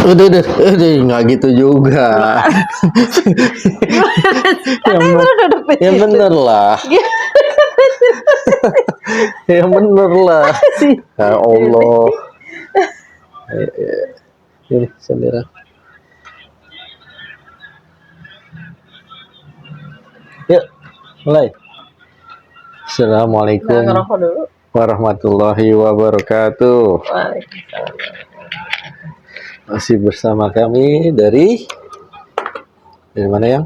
Udah, nggak gitu juga. Yang bener lah. Yang bener lah. Ya Allah. Ini sendiri. Yuk, mulai. Assalamualaikum warahmatullahi wabarakatuh. Masih bersama kami dari mana yang?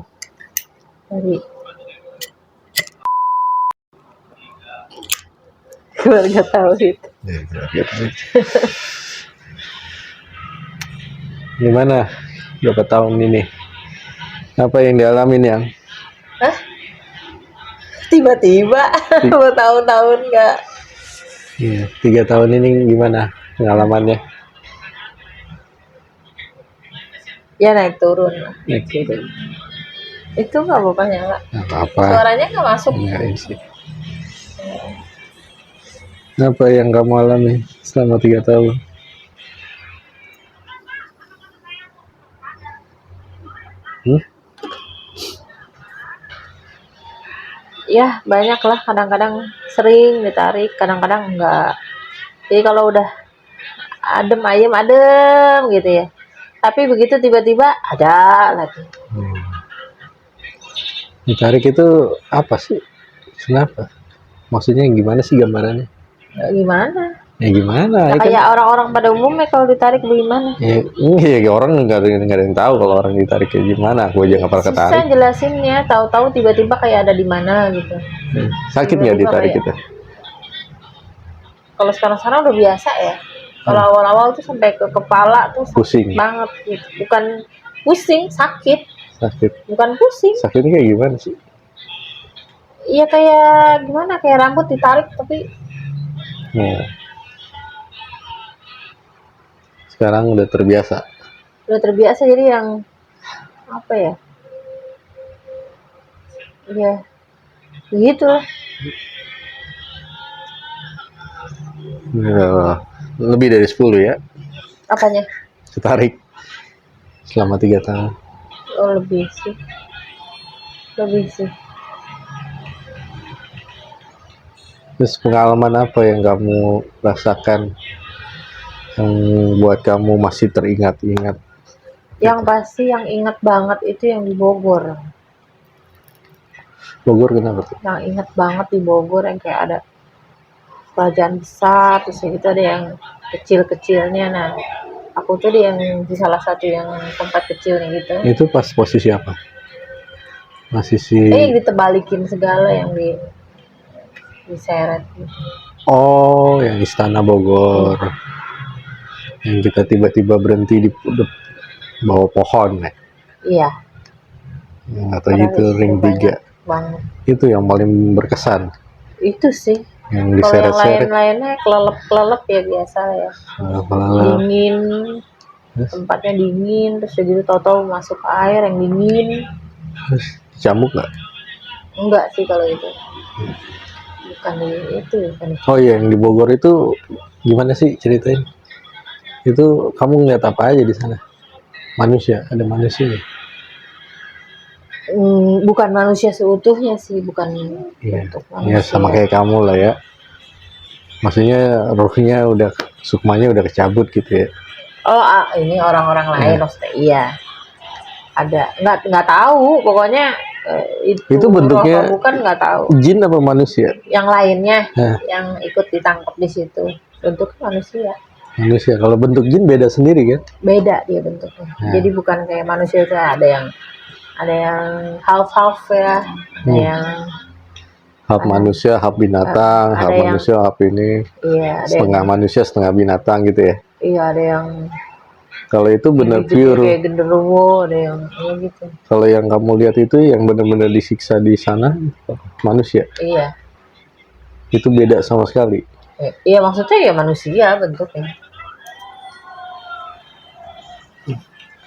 Dari keluarga Tauhid. Gimana berapa tahun ini? Apa yang dialamin yang? Hah? Tiba-tiba bertahun-tahun nggak? Iya, 3 tahun ini gimana pengalamannya? Ya naik turun. Naik turun. Itu nggak apa-apa nyala. Nggak apa-apa. Suaranya nggak masuk. Enggak sih. Apa yang kamu alami selama 3 tahun? Ya banyak lah, kadang-kadang sering ditarik, kadang-kadang enggak. Jadi kalau udah adem gitu ya, tapi begitu tiba-tiba ada lagi. Ditarik itu apa sih? Kenapa? Maksudnya gimana sih gambarannya? Gimana? Ya gimana? Nah, kayak orang-orang pada umumnya kalau ditarik bagaimana? Ya orang nggak ada yang tahu kalau orang ditarik kayak gimana. Aku aja nggak pernah ketarik. Susah jelasinnya, tahu-tahu tiba-tiba kayak ada di mana gitu. Sakit nggak ditarik kayak, kita? Kalau sekarang udah biasa ya. Kalau awal-awal tuh sampai ke kepala tuh sakit pusing banget gitu. Bukan pusing, sakit. Bukan pusing. Sakitnya kayak gimana sih? Iya kayak gimana? Kayak rambut ditarik tapi. Sekarang udah terbiasa. Udah terbiasa, jadi yang apa ya? Iya. Begitu lah. Lebih dari 10 ya? Apanya? Ditarik selama 3 tahun. Oh lebih sih. Terus pengalaman apa yang kamu rasakan yang buat kamu masih teringat-ingat? Yang pasti yang ingat banget itu yang di Bogor. Bogor kenapa tuh? Yang ingat banget di Bogor yang kayak ada kerajaan besar, terus gitu ada yang kecil-kecilnya. Nah, aku tuh yang di salah satu yang tempat kecilnya gitu. Itu pas posisi apa? Masih yang ditebalikin segala, yang diseret gitu. Oh, yang Istana Bogor. Yang kita tiba-tiba berhenti di bawah pohon ya? Iya. Atau itu ring 3. Itu yang paling berkesan. Itu sih. Yang kalau yang diseret-seret. lain-lainnya kelelep ya biasa ya. Dingin. Tempatnya dingin, terus jadi tahu-tahu masuk air yang dingin. Terus camuk nggak? Enggak sih kalau itu. Bukan itu. Oh iya, yang di Bogor itu gimana sih ceritain? Itu kamu ngeliat apa aja di sana? Manusia, ada manusia? Bukan manusia seutuhnya sih, bukan bentuk manusia. Ya sama kayak kamu lah ya. Maksudnya ruhnya udah, sukmanya udah kecabut gitu ya. Oh, ini orang-orang lain maksudnya. Iya. Ada, nggak tahu, pokoknya itu bentuknya bukan, nggak tahu. Jin apa manusia? Yang lainnya yang ikut ditangkap di situ bentuknya manusia. Manusia. Kalau bentuk jin beda sendiri kan? Beda dia bentuknya. Jadi bukan kayak manusia itu ada yang half ya, ada yang half manusia, half binatang, half manusia, half ini. Iya, setengah manusia, setengah binatang gitu ya. Iya, ada yang kalau itu benar pure kayak genderuwo, ada yang gitu. Kalau yang kamu lihat itu yang benar-benar disiksa di sana manusia. Iya. Itu beda sama sekali. Iya, maksudnya ya manusia bentuknya.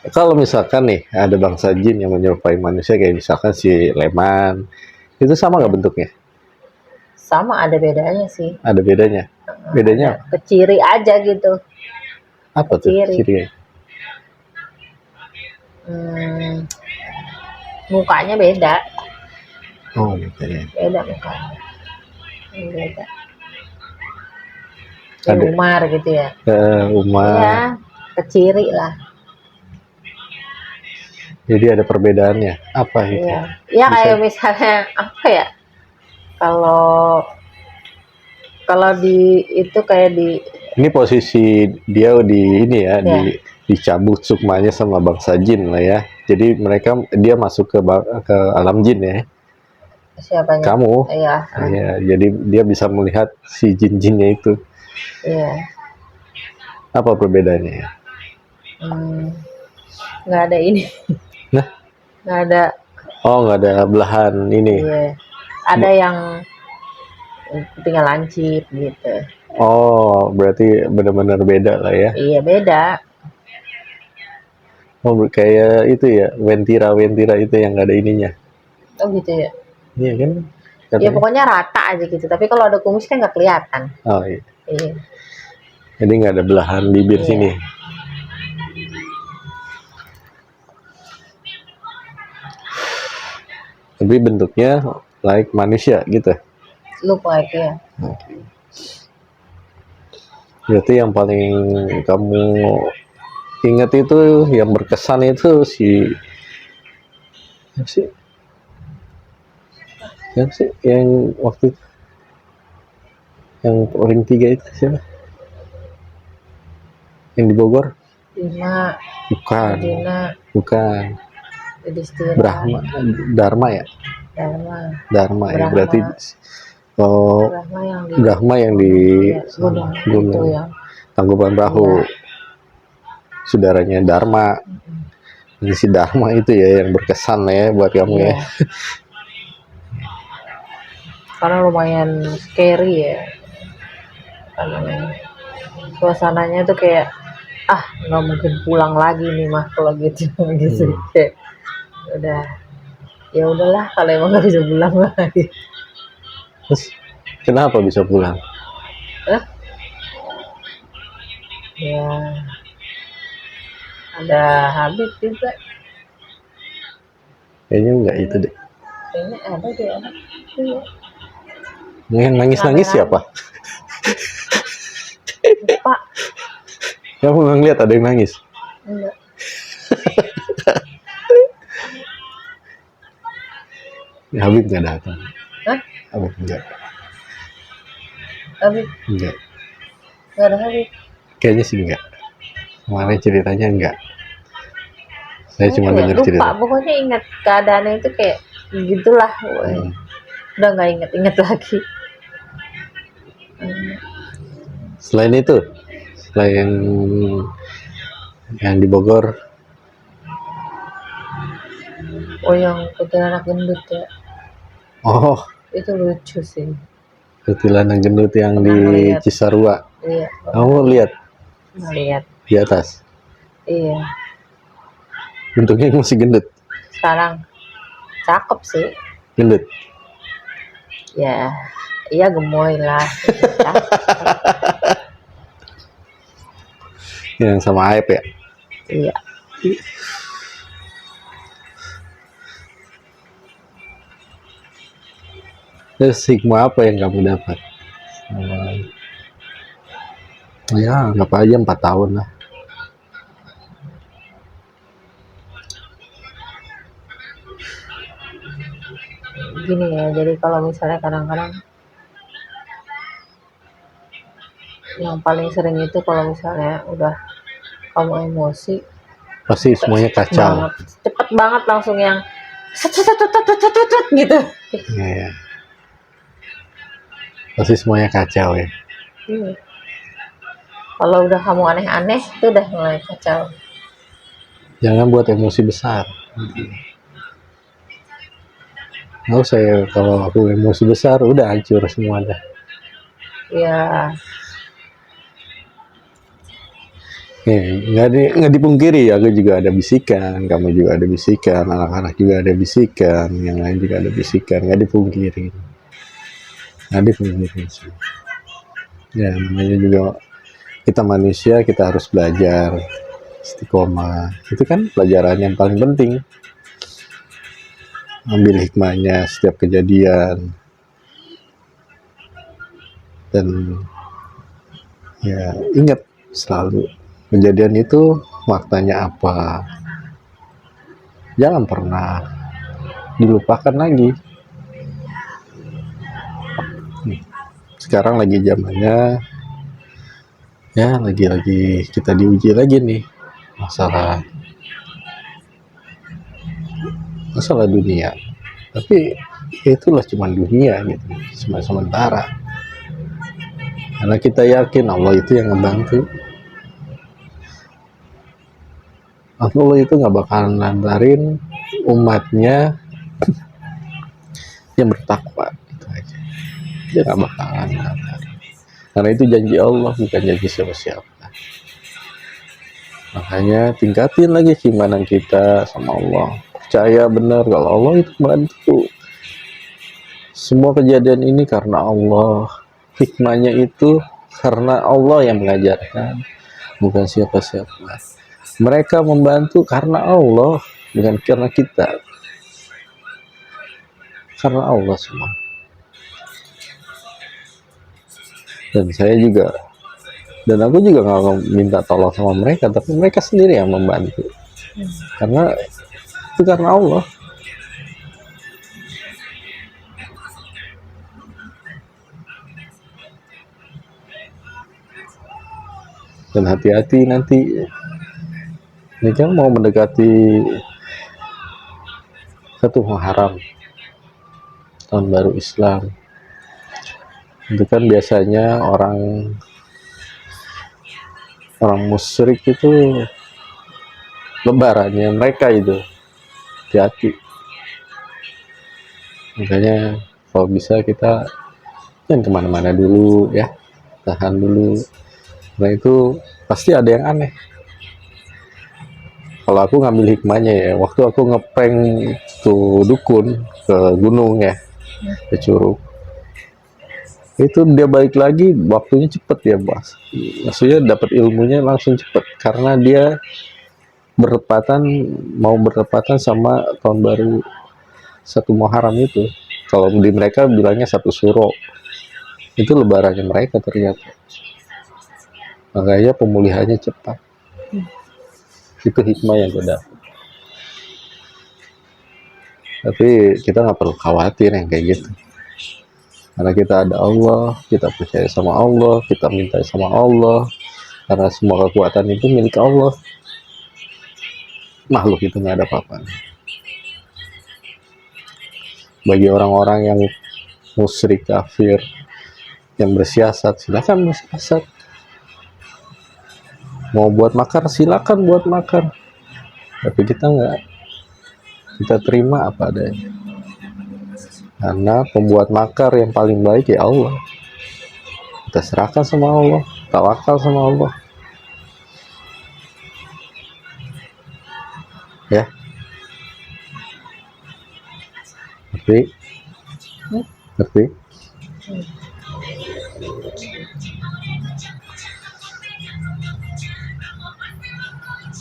Kalau misalkan nih ada bangsa jin yang menyerupai manusia kayak misalkan si Leman, itu sama nggak bentuknya? Sama, ada bedanya sih. Ada bedanya? Bedanya? Keciri aja gitu. Apa tuh cirinya? Mukanya beda, Oh, gitu ya. beda mukanya, beda. Ada Kayak Umar gitu ya. Umar. Iya, keciri lah. Jadi ada perbedaannya. Apa itu? Iya. Ya Bisa. kayak misalnya apa ya? Kalau kalau di itu kayak di Ini posisi dia di ini ya, ya dicabut sukmanya sama bangsa jin lah ya. Jadi dia masuk ke alam jin ya. siapanya? Kamu. Iya, Ya, jadi dia bisa melihat si jin-jinnya itu. iya. Apa perbedaannya ya? Nggak ada ini, Nah, nggak ada. oh nggak ada belahan ini. Iya. Ada yang tinggal lancip gitu. Oh, berarti benar-benar beda lah ya. Iya beda. Oh, kayak itu ya, Wentira itu yang nggak ada ininya. Oh gitu ya. Iya kan? Ya Katanya. pokoknya rata aja gitu. Tapi kalau ada kumis kan nggak kelihatan. Oh iya. Iya. Jadi nggak ada belahan bibir Iya. sini. Tapi bentuknya like manusia gitu. Look like ya. Berarti yang paling kamu ingat itu, yang berkesan itu siapa sih? Siapa sih yang waktu itu, yang ring 3 itu siapa? Yang di Bogor? Dina, Bukan, Dina, bukan. Yudhistira, Dharma ya? Dharma ya. Brahma. Berarti Brahma yang di ya, gunung itu gunung ya. Tangkuban Perahu. Iya. Saudaranya Dharma. Jadi si Dharma itu ya yang berkesan ya buat kamu Iya. ya. Karena lumayan scary ya. Karena suasananya tuh kayak nggak mungkin pulang lagi nih mah kalau gitu gitu. Kayak udah ya udahlah kalau emang nggak bisa pulang lagi. Terus kenapa bisa pulang? Ya ada Habib juga. Kayaknya enggak itu deh. Kayaknya ada deh anak. Iya. Yang nangis siapa? Lupa. Kamu nggak ngeliat ada yang nangis? Enggak. Ya, Habib nggak datang. Hah? Habib enggak. Habib? Enggak. Nggak ada Habib. Kayaknya sih enggak. Kemarin ceritanya enggak. Saya cuma dengar cerita. Lupa, pokoknya ingat keadaannya itu kayak gitulah. Udah nggak inget lagi. Selain itu, selain yang di Bogor, Oh yang kuntilanak gendut ya. oh Itu lucu sih. kuntilanak gendut yang Pernah di ngeliat. Cisarua. Iya. Kamu lihat Lihat. di atas, Iya. bentuknya masih gendut. Sekarang cakep sih. Gendut. Ya. Iya gemoy lah. Yang sama Aep ya. Iya. Terus hikmah apa yang kamu dapat? Ya anggap aja 4 tahun lah. Gini ya, jadi kalau misalnya kadang-kadang yang paling sering itu kalau misalnya udah kamu emosi Pasti semuanya kacau. cepet banget langsung yang gitu. Ya. Pasti semuanya kacau ya. Kalau udah kamu aneh-aneh itu udah mulai kacau. Jangan buat emosi besar. Nggak usah ya, kalau aku emosi besar udah hancur semua dah. Ya. Nggak dipungkiri, aku juga ada bisikan, kamu juga ada bisikan, anak-anak juga ada bisikan, yang lain juga ada bisikan, nggak dipungkiri sih. Ya namanya juga kita manusia, kita harus belajar istiqomah. Itu kan pelajaran yang paling penting. Ambil hikmahnya setiap kejadian, dan ya ingat selalu kejadian itu maknanya apa. Jangan pernah dilupakan lagi. Sekarang lagi zamannya, ya lagi-lagi kita diuji lagi nih masalah dunia. Tapi itulah cuma dunia gitu, cuma sementara. Karena kita yakin Allah itu yang ngebantu. Allah itu nggak bakalan lantarin umatnya yang bertakwa, itu aja. Dia nggak bakalan lantarin. Karena itu janji Allah, bukan janji siapa-siapa. Makanya tingkatin lagi keimanan kita sama Allah. Percaya benar kalau Allah itu bantu. Semua kejadian ini karena Allah. Hikmahnya itu karena Allah yang mengajarkan, bukan siapa-siapa. Mereka membantu karena Allah, bukan karena kita. Karena Allah semua. Dan aku juga nggak minta tolong sama mereka, tapi mereka sendiri yang membantu. Karena itu karena Allah. Dan hati-hati nanti, ini kan mau mendekati satu Muharram, tahun baru Islam. Itu kan biasanya orang musyrik itu lebarannya mereka itu, hati-hati. Makanya kalau bisa kita jangan kemana-mana dulu ya, tahan dulu. Nah itu pasti ada yang aneh. Kalau aku ngambil hikmahnya ya, waktu aku ngeprank tuh dukun ke gunung ya, ke Curug, itu dia balik lagi waktunya cepet ya, Bos. Maksudnya dapat ilmunya langsung cepet karena dia mau bertepatan sama tahun baru satu Muharram itu. Kalau di mereka bilangnya satu Syuro, itu lebarannya mereka ternyata. Makanya pemulihannya cepat. Itu hikmah yang gue dapat. Tapi kita nggak perlu khawatir yang kayak gitu. Karena kita ada Allah, kita percaya sama Allah, kita minta sama Allah. Karena semua kekuatan itu milik Allah. Makhluk itu nggak ada apa-apa. Bagi orang-orang yang musyrik, kafir, yang bersiasat, silakan bersiasat. Mau buat makar, silakan buat makar. Tapi kita nggak, kita terima apa adanya. Karena pembuat makar yang paling baik ya Allah. Kita serahkan sama Allah, tawakal sama Allah. Ya. Ngerti?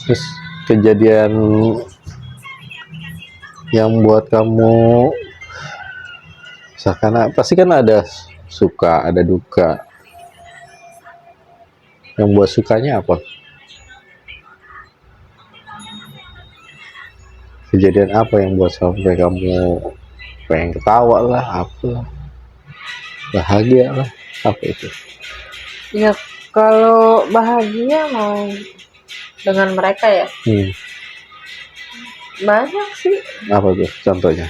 Terus kejadian yang buat kamu misalkan, pasti kan ada suka, ada duka. Yang buat sukanya apa? Kejadian apa yang buat sampai kamu pengen ketawa lah, apa, bahagia lah, apa itu? Ya kalau bahagia mau dengan mereka ya banyak sih. Apa tuh contohnya?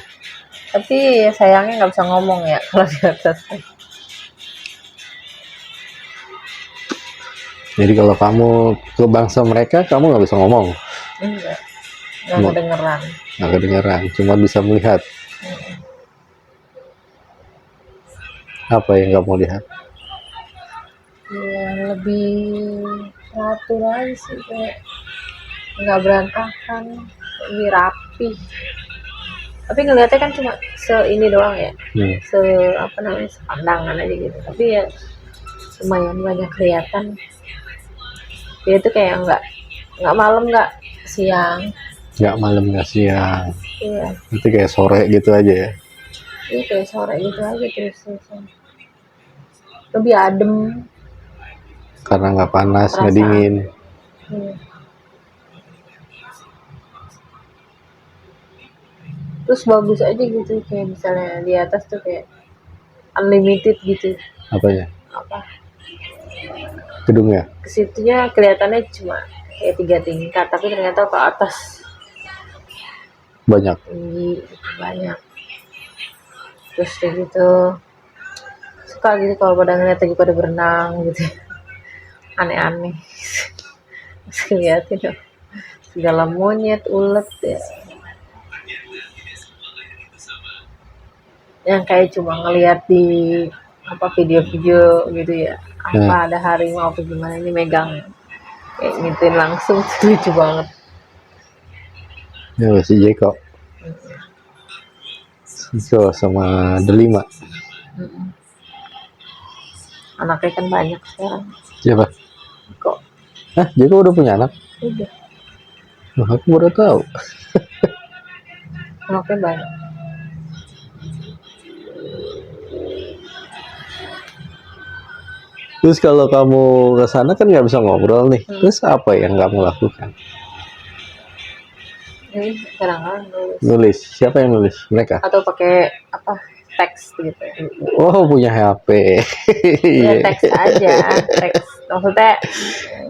Tapi sayangnya nggak bisa ngomong ya kalau di atas. Jadi kalau kamu ke bangsa mereka, kamu nggak bisa ngomong? Nggak kedengeran. Nggak kedengeran, cuma bisa melihat. Apa yang kamu lihat? Ya lebih teratur aja sih, kayak nggak berantakan, lebih rapi. Tapi ngeliatnya kan cuma ini doang ya, sepandangan aja gitu. Tapi ya lumayan banyak kelihatan. Dia itu kayak nggak malam nggak siang. Nggak malam nggak siang. Iya, Itu kayak sore gitu aja ya. iya kayak sore gitu aja terus. Lebih adem Karena nggak panas, nggak perasaan. dingin. Iya. Terus bagus aja gitu kayak misalnya di atas tuh kayak unlimited gitu. Apanya? Apa? Gedungnya. Kesitunya kelihatannya cuma kayak 3 tingkat, tapi ternyata ke atas Banyak. tinggi banyak. Terus kayak gitu suka gitu kalau pada ngeliat lagi pada berenang gitu, aneh-aneh. Terus ngeliatin dong, segala monyet, ulet ya, yang kayak cuma ngeliat di apa video-video gitu ya, apa Nah, ada harimau apa gimana, ini megang kayak ngituin langsung. Tuh lucu banget. ya si Jeko. Jeko sama Delima. Mm-mm. Anaknya kan banyak sekarang Siapa? kok. Hah, Jeko udah punya anak? Udah, Wah, aku baru tahu. anaknya banyak. Terus kalau kamu ke sana kan nggak bisa ngobrol nih. Terus apa yang kamu lakukan? Ini kadang-kadang nulis Nulis. Siapa yang nulis? Mereka. atau pakai apa, teks gitu. Oh, punya HP. Ya Iya. teks aja, teks maksudnya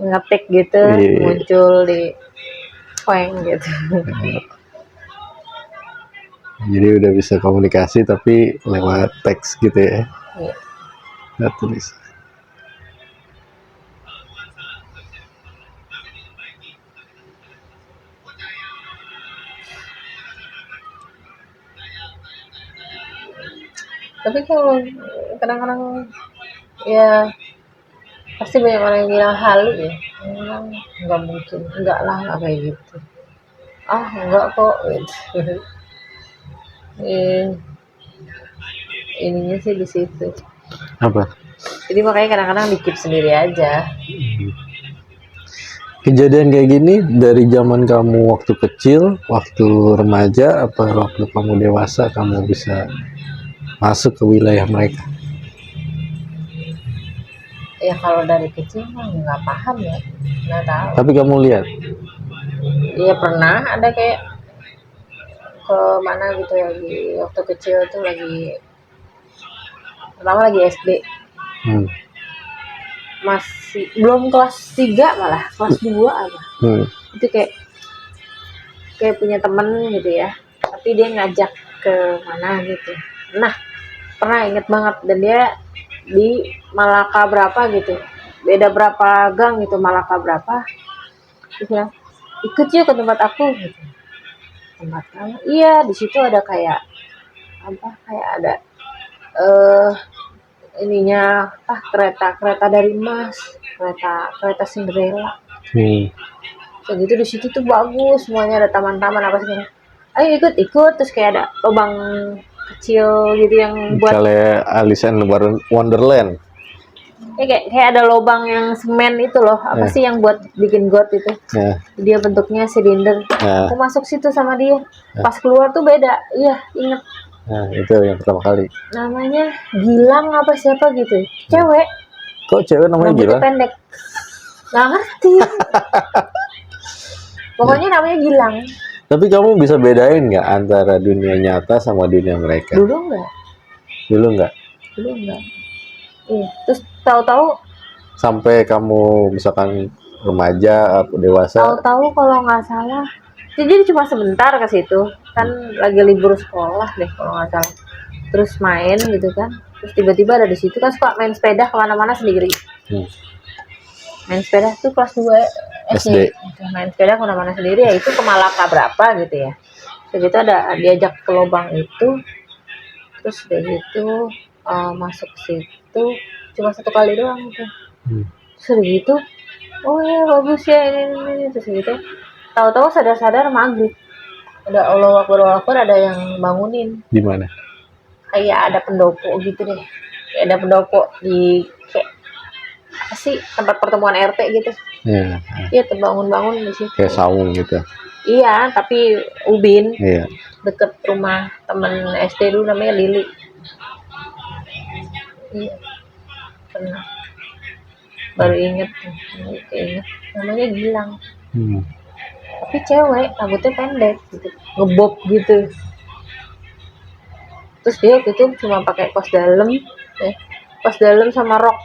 ngetik gitu, Iya. muncul di Weng gitu. Jadi udah bisa komunikasi tapi lewat teks gitu ya. Iya. Nggak tulis. Tapi kalau kadang-kadang ya pasti banyak orang yang bilang halu ya, memang nggak mungkin, enggak lah, nggak kayak gitu, enggak kok gitu. Eh, ininya sih di situ, Apa? jadi makanya kadang-kadang dikip sendiri aja. Kejadian kayak gini dari zaman kamu waktu kecil, waktu remaja, apa waktu kamu dewasa kamu bisa masuk ke wilayah mereka? Ya kalau dari kecil mah nggak paham ya, nggak tahu. Tapi kamu lihat. Iya pernah ada kayak ke mana gitu ya, waktu kecil tuh pertama lagi SD, Hmm. masih belum kelas 3 malah kelas 2 apa. Hmm. Itu kayak punya temen gitu ya, tapi dia ngajak ke mana gitu. Nah, pernah inget banget, dan dia di Malaka berapa gitu, beda berapa gang gitu, Malaka berapa. Terus bilang, ikut yuk ke tempat aku gitu. Tempat kamu? Iya, di situ ada kayak apa, kayak ada eh ininya kereta dari emas, kereta Cinderella. Kayak gitu. Di situ tuh bagus semuanya, ada taman-taman apa sih, ayo ikut terus kayak ada lubang kecil gitu yang buat Kayak Alice in Wonderland. kayak ada lubang yang semen itu loh, apa sih yang buat bikin got itu, Ya, dia bentuknya silinder. ya, Aku masuk situ sama dia, pas keluar tuh beda. Iya, inget nah, itu yang pertama kali. namanya Gilang apa siapa gitu, cewek, Kok cewek namanya rambutnya Gilang? pendek, nggak ngerti. Pokoknya namanya Gilang. Tapi kamu bisa bedain nggak antara dunia nyata sama dunia mereka? Dulu enggak. Dulu nggak? Dulu enggak. Iya. Terus tahu-tahu Sampai kamu misalkan remaja atau dewasa? tahu-tahu kalau nggak salah, jadi cuma sebentar ke situ. Kan lagi libur sekolah deh kalau nggak salah. Terus main gitu kan. Terus tiba-tiba ada di situ kan, suka main sepeda kemana-mana sendiri. Hmm. Main sepeda tuh kelas 2 SD. Main sepeda kemana-mana sendiri, ya itu ke Malaka berapa gitu ya. Terus gitu ada diajak ke lubang itu. Terus udah gitu masuk situ cuma 1 kali doang gitu. Terus udah gitu, oh ya bagus ya ini. Terus gitu tahu-tahu sadar-sadar maghrib, ada Allah Akbar, ada yang bangunin. Di mana? Kayak ada pendopo gitu deh, kayak ada pendopo di kayak apa sih tempat pertemuan RT gitu. Iya, Iya terbangun-bangun di situ. kayak saung gitu. Iya tapi ubin Iya. deket rumah temen SD dulu namanya Lili. Iya pernah baru inget tuh, inget namanya Gilang. Hmm. Tapi cewek rambutnya pendek gitu, ngebob gitu. Terus dia waktu itu cuma pakai kaos dalam sama rok.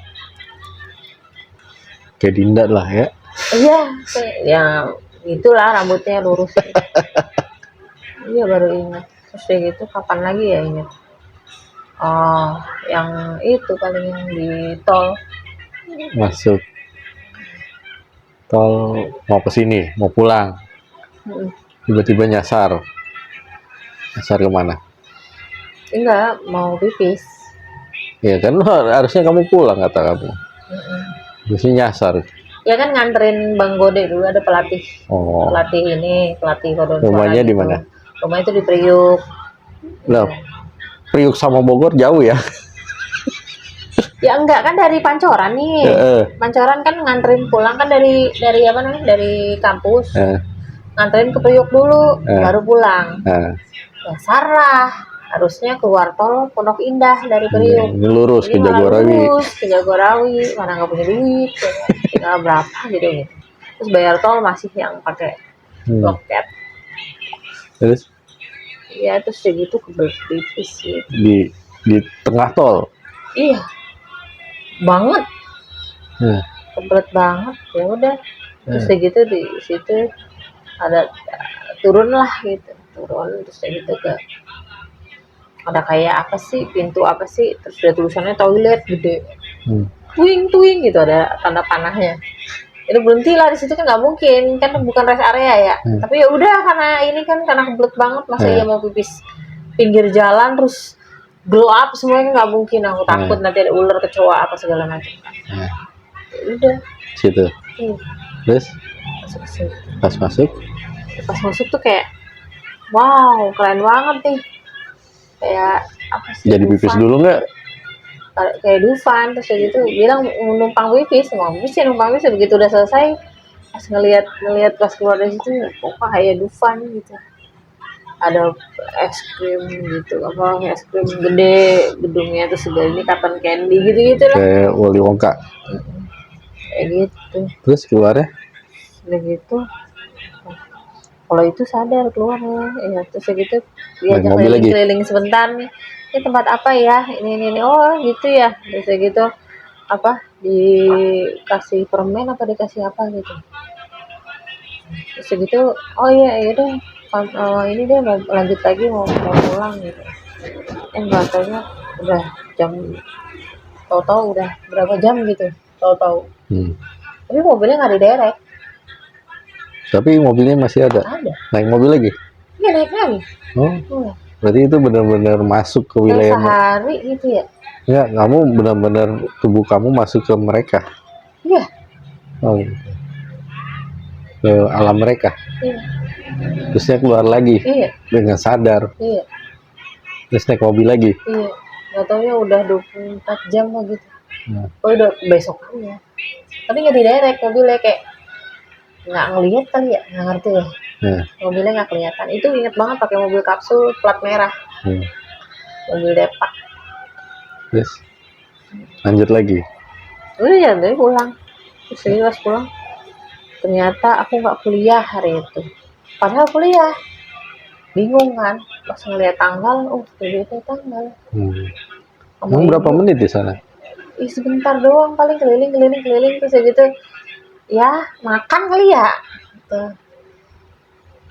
Kayak Dinda lah ya. Iya kayak ya itulah rambutnya lurus. Iya baru ingat. Terus dia gitu kapan lagi ya ingat. Oh yang itu paling yang di tol. Masuk tol mau ke sini, mau pulang. Mm-mm. Tiba-tiba nyasar. Nyasar kemana? Enggak mau pipis. Ya kan harusnya kamu pulang kata kamu. Mm-mm. Harusnya nyasar. Ya kan nganterin Bang Gode dulu ada pelatih. Oh, Pelatih kodon rumahnya suara di gitu. mana? Rumah itu di Priuk. Lah, Priuk sama Bogor jauh ya? Ya enggak kan dari Pancoran nih. Pancoran kan nganterin pulang kan dari apa namanya? Dari kampus. Nganterin ke Priuk dulu, baru pulang. Ya salah. Harusnya keluar tol Pondok Indah dari Priuk. Lurus ke Jadi malah Jagorawi. lurus ke Jagorawi, mana nggak punya duit, ya kan? Tinggal berapa gitu. Terus bayar tol masih yang pakai loket. Terus Ya terus segitu kebelet pipis gitu. di tengah tol. Iya. Banget. Kebelet banget. Ya udah. Terus segitu di situ ada turun lah gitu. Turun terus segitu ke ada kayak apa sih pintu apa sih terus ada tulisannya toilet gede. Tuing gitu ada tanda panahnya. Ini berhenti lah di situ kan nggak mungkin kan bukan rest area ya. Tapi ya udah karena ini kan karena kebelet banget masa iya mau pipis pinggir jalan terus gelap semuanya nggak mungkin aku takut nanti ada ular kecoa apa segala macam. Ya udah Situ. Terus pas masuk tuh kayak wow keren banget nih kayak apa sih jadi pipis dulu nggak kayak Dufan terus gitu bilang numpang pipis mau pipis ya numpang pipis begitu udah selesai pas ngelihat pas keluar dari situ kok kayak Dufan gitu ada es krim gitu apa es krim gede gedungnya terus segala ini cotton candy gitu lah kayak Willy Wonka kayak gitu terus keluarnya udah gitu kalau itu sadar keluarnya ya terus gitu dia keliling sebentar nih ini tempat apa ya ini oh gitu ya terus gitu apa dikasih permen apa dikasih apa gitu terus gitu oh iya deh ini deh mau lanjut lagi mau pulang gitu nggak taunya udah jam tahu udah berapa jam gitu tahu tapi mobilnya nggak diderek tapi mobilnya masih ada naik mobil lagi iya naik lagi berarti itu benar-benar masuk ke wilayah sehari gitu ya ya kamu benar-benar tubuh kamu masuk ke mereka iya ke alam mereka iya terusnya keluar lagi dengan sadar terus naik mobil lagi nggak taunya udah 24 jam lah gitu udah besokannya tapi nggak diderek mobilnya kayak nggak ngelihat kali ya nggak ngerti ya mobilnya nggak kelihatan itu inget banget pakai mobil kapsul plat merah mobil depak terus lanjut lagi udah ya dari pulang terus pas pulang ternyata aku nggak kuliah hari itu padahal kuliah bingung kan pas ngeliat tanggal itu tanggal kamu berapa menit di sana sebentar doang paling keliling terus gitu ya makan kali ya gitu.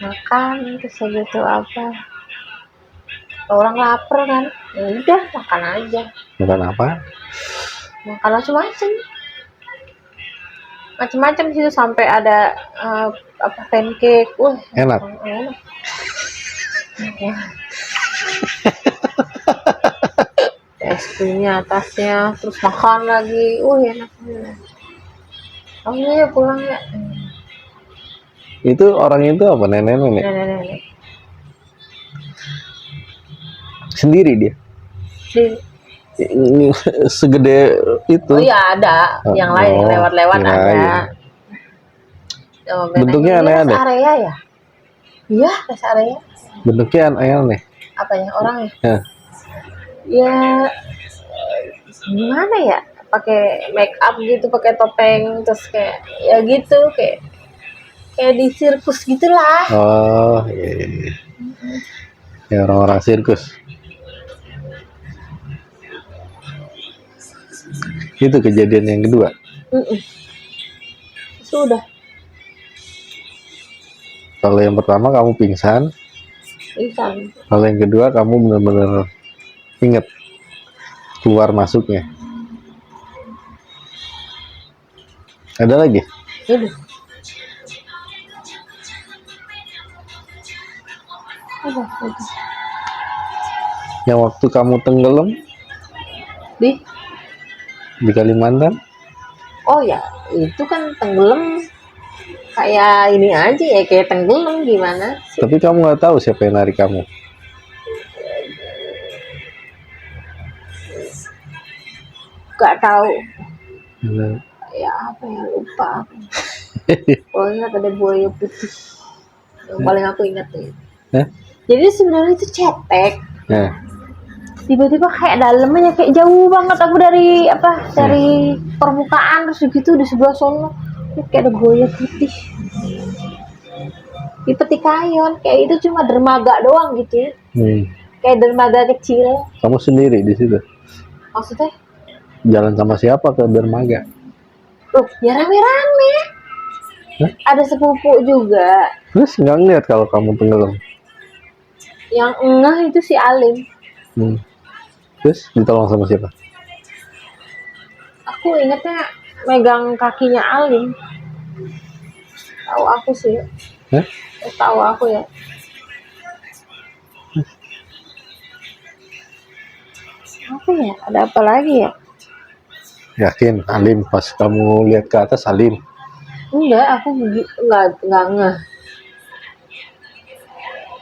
Makan terus gitu apa orang lapar kan ya udah makan aja makan apa makan macam-macam sih sampai ada apa pancake enak es krimnya atasnya terus makan lagi enak iya pulang ya itu orang itu apa nenek sendiri dia Ini segede itu. Oh iya ada, yang lain yang lewat-lewat ada. kirain. Oh, Bentuknya ini rest aneh-aneh. area ya? Iya, rest area. Bentuknya aneh-aneh. Apanya orangnya? Ya. Ya gimana ya? Pakai make up gitu, pakai topeng, terus kayak ya gitu, kayak di sirkus gitulah. Oh, iya, iya, iya. Ya, orang-orang sirkus. Itu kejadian yang kedua. Sudah Kalau yang pertama kamu pingsan, pingsan. kalau yang kedua kamu benar-benar ingat keluar masuknya. Ada lagi? Udah. Udah. Yang waktu kamu tenggelam Di Kalimantan? oh ya, itu kan tenggelam kayak ini aja ya, kayak tenggelam gimana sih? Tapi kamu nggak tahu siapa yang narik kamu. Gak tahu. Nah, Ya apa ya, lupa. Pokoknya ada buaya putih. Yang paling aku ingat tuh. Hah? Jadi sebenarnya itu cetek. Nah, Tiba-tiba kayak dalamnya kayak jauh banget aku dari permukaan, terus gitu di sebelah sono kayak ada buaya putih di peti kayon, kayak itu cuma dermaga doang gitu, kayak dermaga kecil. kamu sendiri di situ. Maksudnya Jalan sama siapa ke dermaga? loh ya rame-rame. Hah? Ada sepupu juga. Terus nggak ngeliat kalau kamu tenggelam. Yang engah itu si Alim. Terus ditolong sama siapa? Aku ingetnya megang kakinya Alim. Tahu aku sih. Hah? Tahu aku ya. Apa ya? Ada apa lagi ya? Yakin Alim, pas kamu lihat ke atas Alim? Enggak, aku enggak ngeh.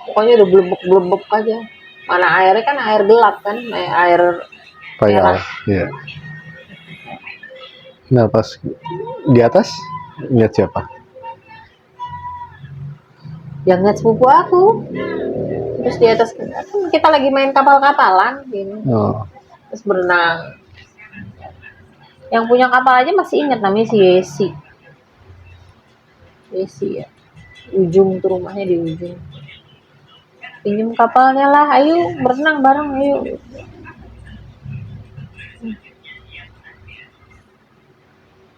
Pokoknya udah blebek aja. Mana airnya kan air gelap kan, air Payah. Ya. Nah, pas di atas lihat siapa? yang ngeliat sepupu aku. Terus di atas kan kita lagi main kapal-kapalan gitu. Oh, Terus berenang. Yang punya kapal aja masih ingat namanya si Yesi. Yesi ya. Ujung tuh rumahnya di ujung. Pinjem kapalnya lah, ayo berenang bareng, ayo.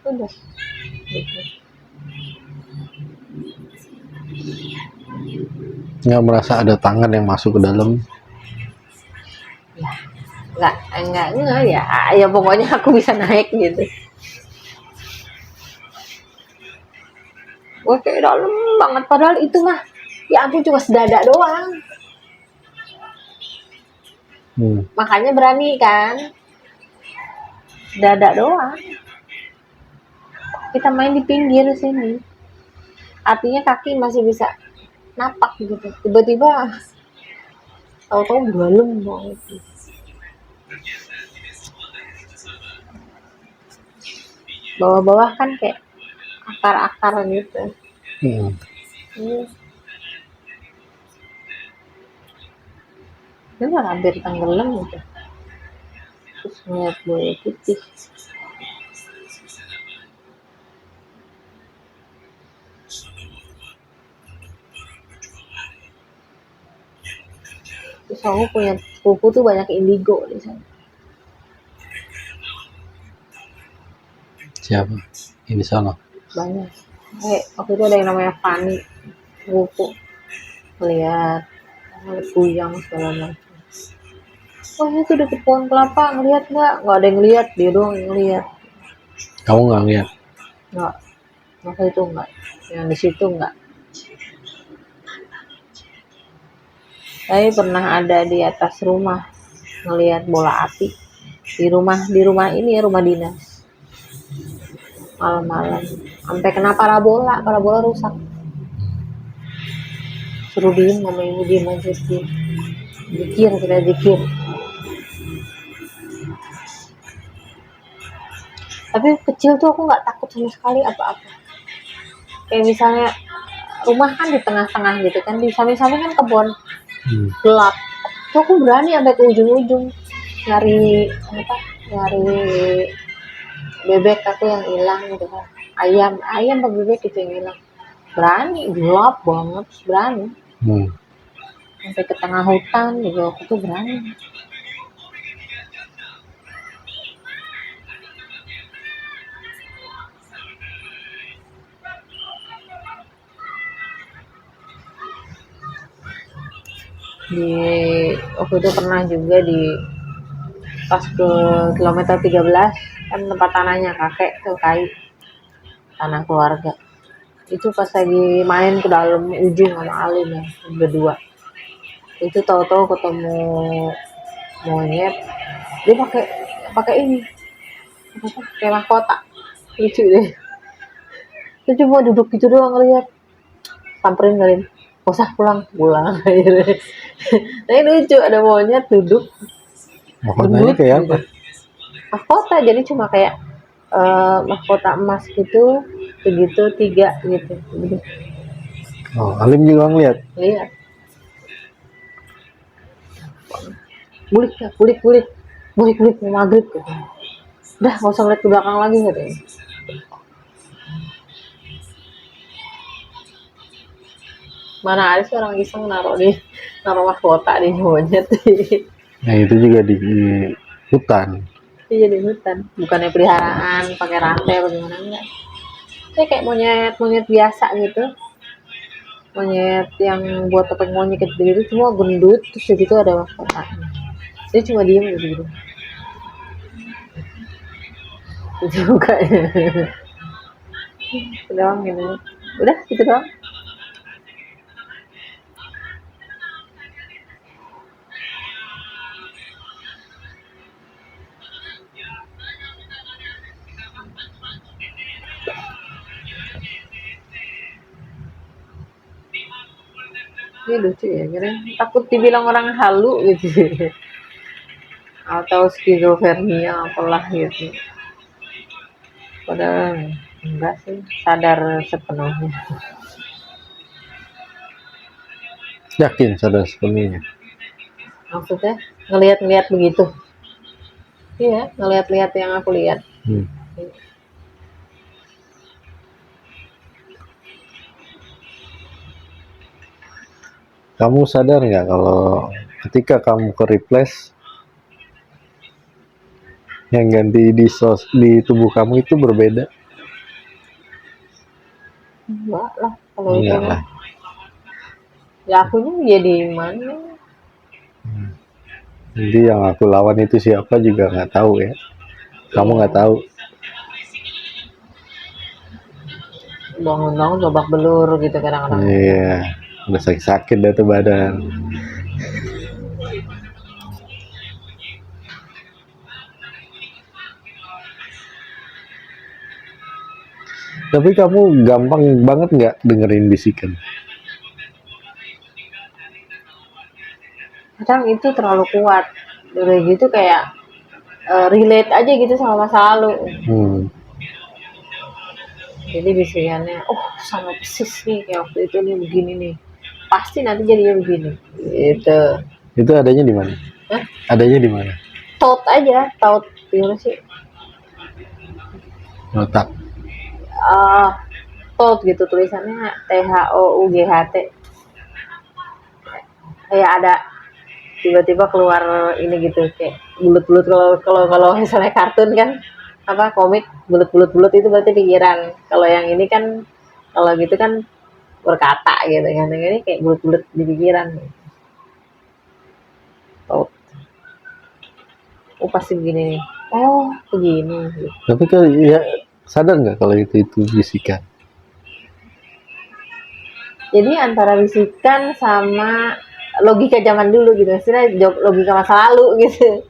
Udah. nggak merasa ada tangan yang masuk ke dalam? Enggak ya. Ya pokoknya aku bisa naik gitu. Wah kayak dalam banget, padahal itu mah ya aku cuma sedada doang. Makanya berani kan. Dada doang. Kita main di pinggir sini. Artinya kaki masih bisa napak gitu. Tiba-tiba tahu-tahu dalam banget. Bawah-bawah kan kayak akar-akar gitu. Bener hampir tenggelam gitu. Terus ngeliat buaya putih. Terus aku punya sepupu tuh banyak indigo di sana. Siapa? Ini sana. Banyak. Waktu itu ada yang namanya Fani, sepupu. Ngeliat kuyang segala macam. Wah itu deket pohon kelapa, ngeliat nggak? Nggak ada yang ngeliat, dia doang yang ngeliat. Kamu nggak lihat? Nggak, masa itu nggak. Yang di situ nggak. Saya pernah ada di atas rumah ngelihat bola api di rumah ini ya, rumah dinas. Malam-malam sampai kena parabola rusak. Suruh diem sama ibu, diem aja, diem. Zikir, kita zikir. Tapi kecil tuh aku nggak takut sama sekali apa-apa. Kayak misalnya rumah kan di tengah-tengah gitu kan, di samping-samping kan kebun gelap. Tuh aku berani sampai ke ujung-ujung nyari apa? Nyari bebek aku yang hilang gitu kan. Ayam apa bebek itu yang hilang. Berani, gelap banget, berani. Sampai ke tengah hutan juga aku tuh berani. Di waktu itu pernah juga di pas ke kilometer 13 kan tempat tanahnya kakek tuh kayu tanah keluarga. Itu pas lagi main ke dalam ujung sama Alim ya berdua, itu tahu-tahu ketemu monyet, dia pakai pakai ini apa kayak mahkota, lucu deh. Itu cuma duduk gitu doang ngeliat, samperin kalian gak usah pulang akhirnya. Tapi lucu ada monyet duduk Mahkotanya kayak apa? Mahkota jadi cuma kayak mahkota emas gitu, begitu 3 gitu. Oh, Alim juga ngeliat. Lihat. Bulik mau maghrib gitu. Udah nggak usah lihat ke belakang lagi katanya. Mana ada sih orang iseng naruh mahkota di monyet. Nah itu juga di hutan. Iya di hutan, bukannya peliharaan pakai rantai bagaimana enggak. Kayak monyet biasa gitu. Monyet yang buat topeng monyet gitu cuma gendut, terus gitu ada mahkota. Dia cuma diem gitu. Itu mukanya. Itu doang gitu. Udah gitu doang. Ini lucu ya, kira takut dibilang orang halu gitu. Atau skizofrenia apalah gitu. Padahal enggak sih, sadar sepenuhnya. Yakin sadar sepenuhnya. Maksudnya ngelihat begitu. Iya, ngelihat yang aku lihat. Kamu sadar nggak kalau ketika kamu ke replace, yang ganti di tubuh kamu itu berbeda? Enggak lah, kalau itu Enggak lah. ya akunya jadi mana? Jadi yang aku lawan itu siapa juga nggak tahu ya. Kamu nggak tahu. Bangun-bangun babak belur gitu kadang-kadang. Iya, udah sakit dah tuh badan. Tapi kamu gampang banget nggak dengerin bisikan? Kadang itu terlalu kuat. Udah gitu kayak relate aja gitu sama masa lalu. Jadi bisikannya, oh sama persis nih kayak waktu itu nih begini nih. Pasti nanti jadinya begini. Gitu. Itu adanya di mana? Hah? Adanya di mana? Taut aja, taut gimana sih? Otak. Taut gitu tulisannya THOUGHT. Kayak ada tiba-tiba keluar ini gitu kayak bulut-bulut, kalau misalnya kartun kan apa komik bulut itu berarti pikiran. Kalau yang ini kan kalau gitu kan berkata gitu kan, yang ini kayak bulut di pikiran. Oh, pasti begini nih, oh begini gitu. Tapi kan ya sadar nggak kalau itu bisikan? Jadi antara bisikan sama logika zaman dulu gitu, istilah logika masa lalu gitu.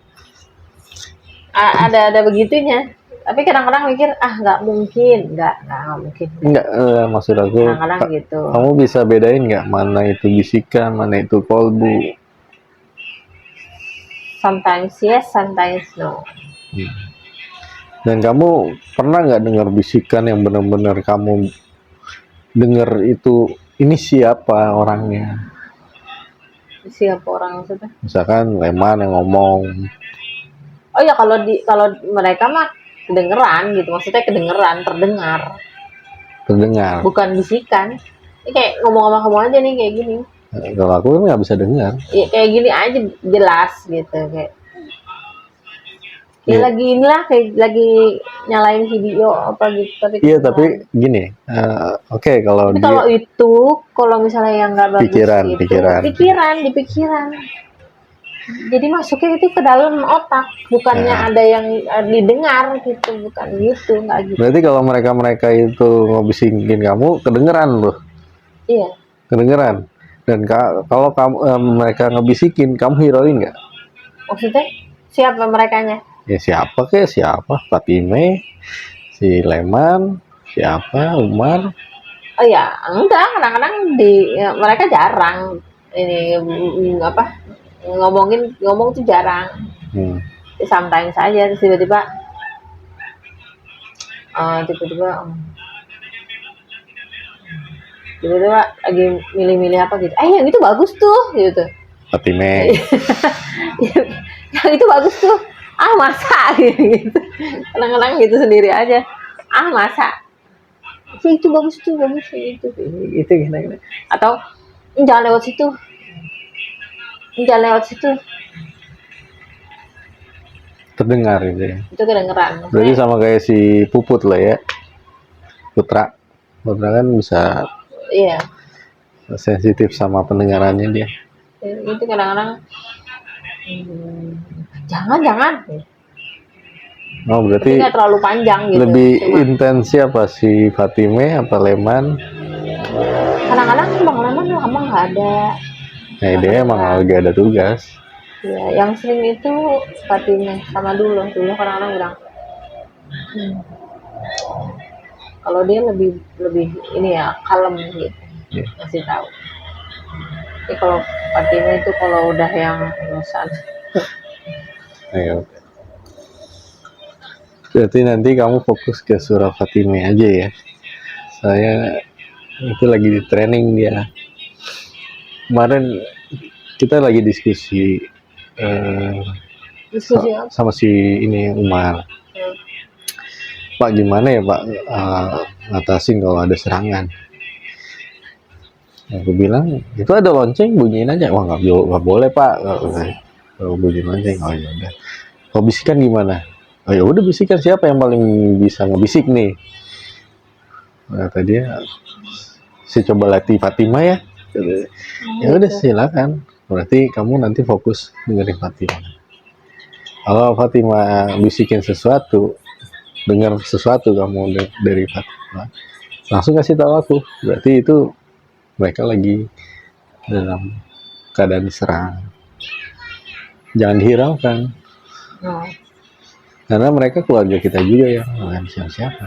Ada begitunya. Tapi kadang-kadang mikir nggak mungkin. Nggak, maksud aku kadang-kadang gitu. Kamu bisa bedain nggak mana itu bisikan, mana itu kolbu? Sometimes yes, sometimes no. Dan kamu pernah nggak dengar bisikan yang benar-benar kamu dengar itu, ini siapa orangnya? Siapa orang maksudnya? Misalkan Leman yang ngomong, Oh ya, kalau mereka mah kedengeran gitu, maksudnya kedengeran, terdengar. bukan bisikan. Ini kayak ngomong sama kamu aja nih kayak gini. Kalau aku kan nggak bisa dengar. Ya, kayak gini aja jelas gitu kayak. Iya. Lagi inilah kayak lagi nyalain video apa gitu tapi Iya, kedengeran. tapi gini, oke, kalau Tapi dia kalau itu kalau misalnya yang nggak bagus pikiran, itu pikiran. di pikiran. Jadi masuknya itu ke dalam otak, bukannya Nah, ada yang didengar gitu, bukan gitu, nggak gitu. berarti kalau mereka itu ngobisikin kamu, kedengeran loh, Iya, kedengeran. Dan kalau kamu mereka ngebisikin, kamu hirauin nggak? maksudnya siapa merekanya? Ya siapa kek, siapa? Fatime, si Leman, siapa? Umar. Oh ya, enggak, kadang-kadang mereka jarang ini apa ngomong tuh jarang. Hmm. Sometimes saja terus tiba-tiba tiba-tiba lagi milih-milih apa gitu. Yang itu bagus tuh gitu. Fatime. Yang itu bagus tuh. Masa gitu. Kadang-kadang gitu sendiri aja. Masa. Ya, itu bagus tuh, bagus gitu. Gitu gitu. Atau jangan lewat situ. Jangan lewat situ. Terdengar gitu ya. Itu kedengeran. Berarti sama kayak si Puput lah ya. Putra kan bisa Iya. sensitif sama pendengarannya dia. Itu kadang-kadang jangan. Oh, berarti nggak terlalu panjang gitu. lebih intens siapa, si Fatime apa Leman? Kadang-kadang Bang Leman lama nggak ada. Nah, dia emang lagi ada tugas. Ya, yang sering itu Fatimah sama dulu kadang-kadang bilang kalau dia lebih ini ya kalem gitu, kasih tahu. Tapi kalau Fatimah itu kalau udah yang urusan. Ayo. Berarti nanti kamu fokus ke surah Fatime aja ya. Saya itu lagi di training dia. Kemarin kita lagi diskusi sama si ini Umar. Pak, gimana ya Pak ngatasin kalau ada serangan? Aku bilang itu ada lonceng, bunyiin aja. Wah, nggak boleh Pak. Kalau bunyi lonceng, oh ya udah. Kalau bisikan gimana? Oh ya udah, bisikan, siapa yang paling bisa ngebisik nih? Kata dia, saya coba latih Fatima ya. Ya udah silakan. Berarti kamu nanti fokus dengerin Fatima. Kalau Fatima bisikin sesuatu, dengar sesuatu kamu dari Fatima, langsung kasih tahu aku. Berarti itu mereka lagi dalam keadaan diserang. Jangan dihiraukan. Karena mereka keluarga kita juga ya, bukan siapa-siapa.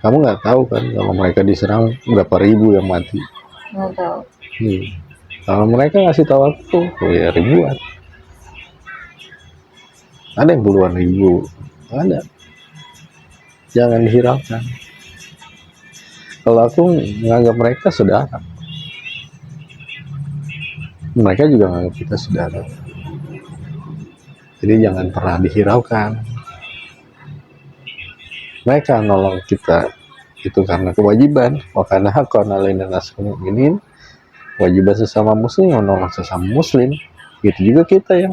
Kamu nggak tahu kan kalau mereka diserang berapa ribu yang mati. Nggak tahu. Kalau mereka ngasih tahu aku, oh ya ribuan. Ada yang puluhan ribu, ada. Jangan dihiraukan. Kalau aku menganggap mereka saudara, mereka juga menganggap kita saudara. Jadi jangan pernah dihiraukan. Mereka nolong kita itu karena kewajiban. Karena haqqan alaina nasrul mu'minin, kewajiban sesama muslim menolong sesama muslim. Gitu juga kita ya.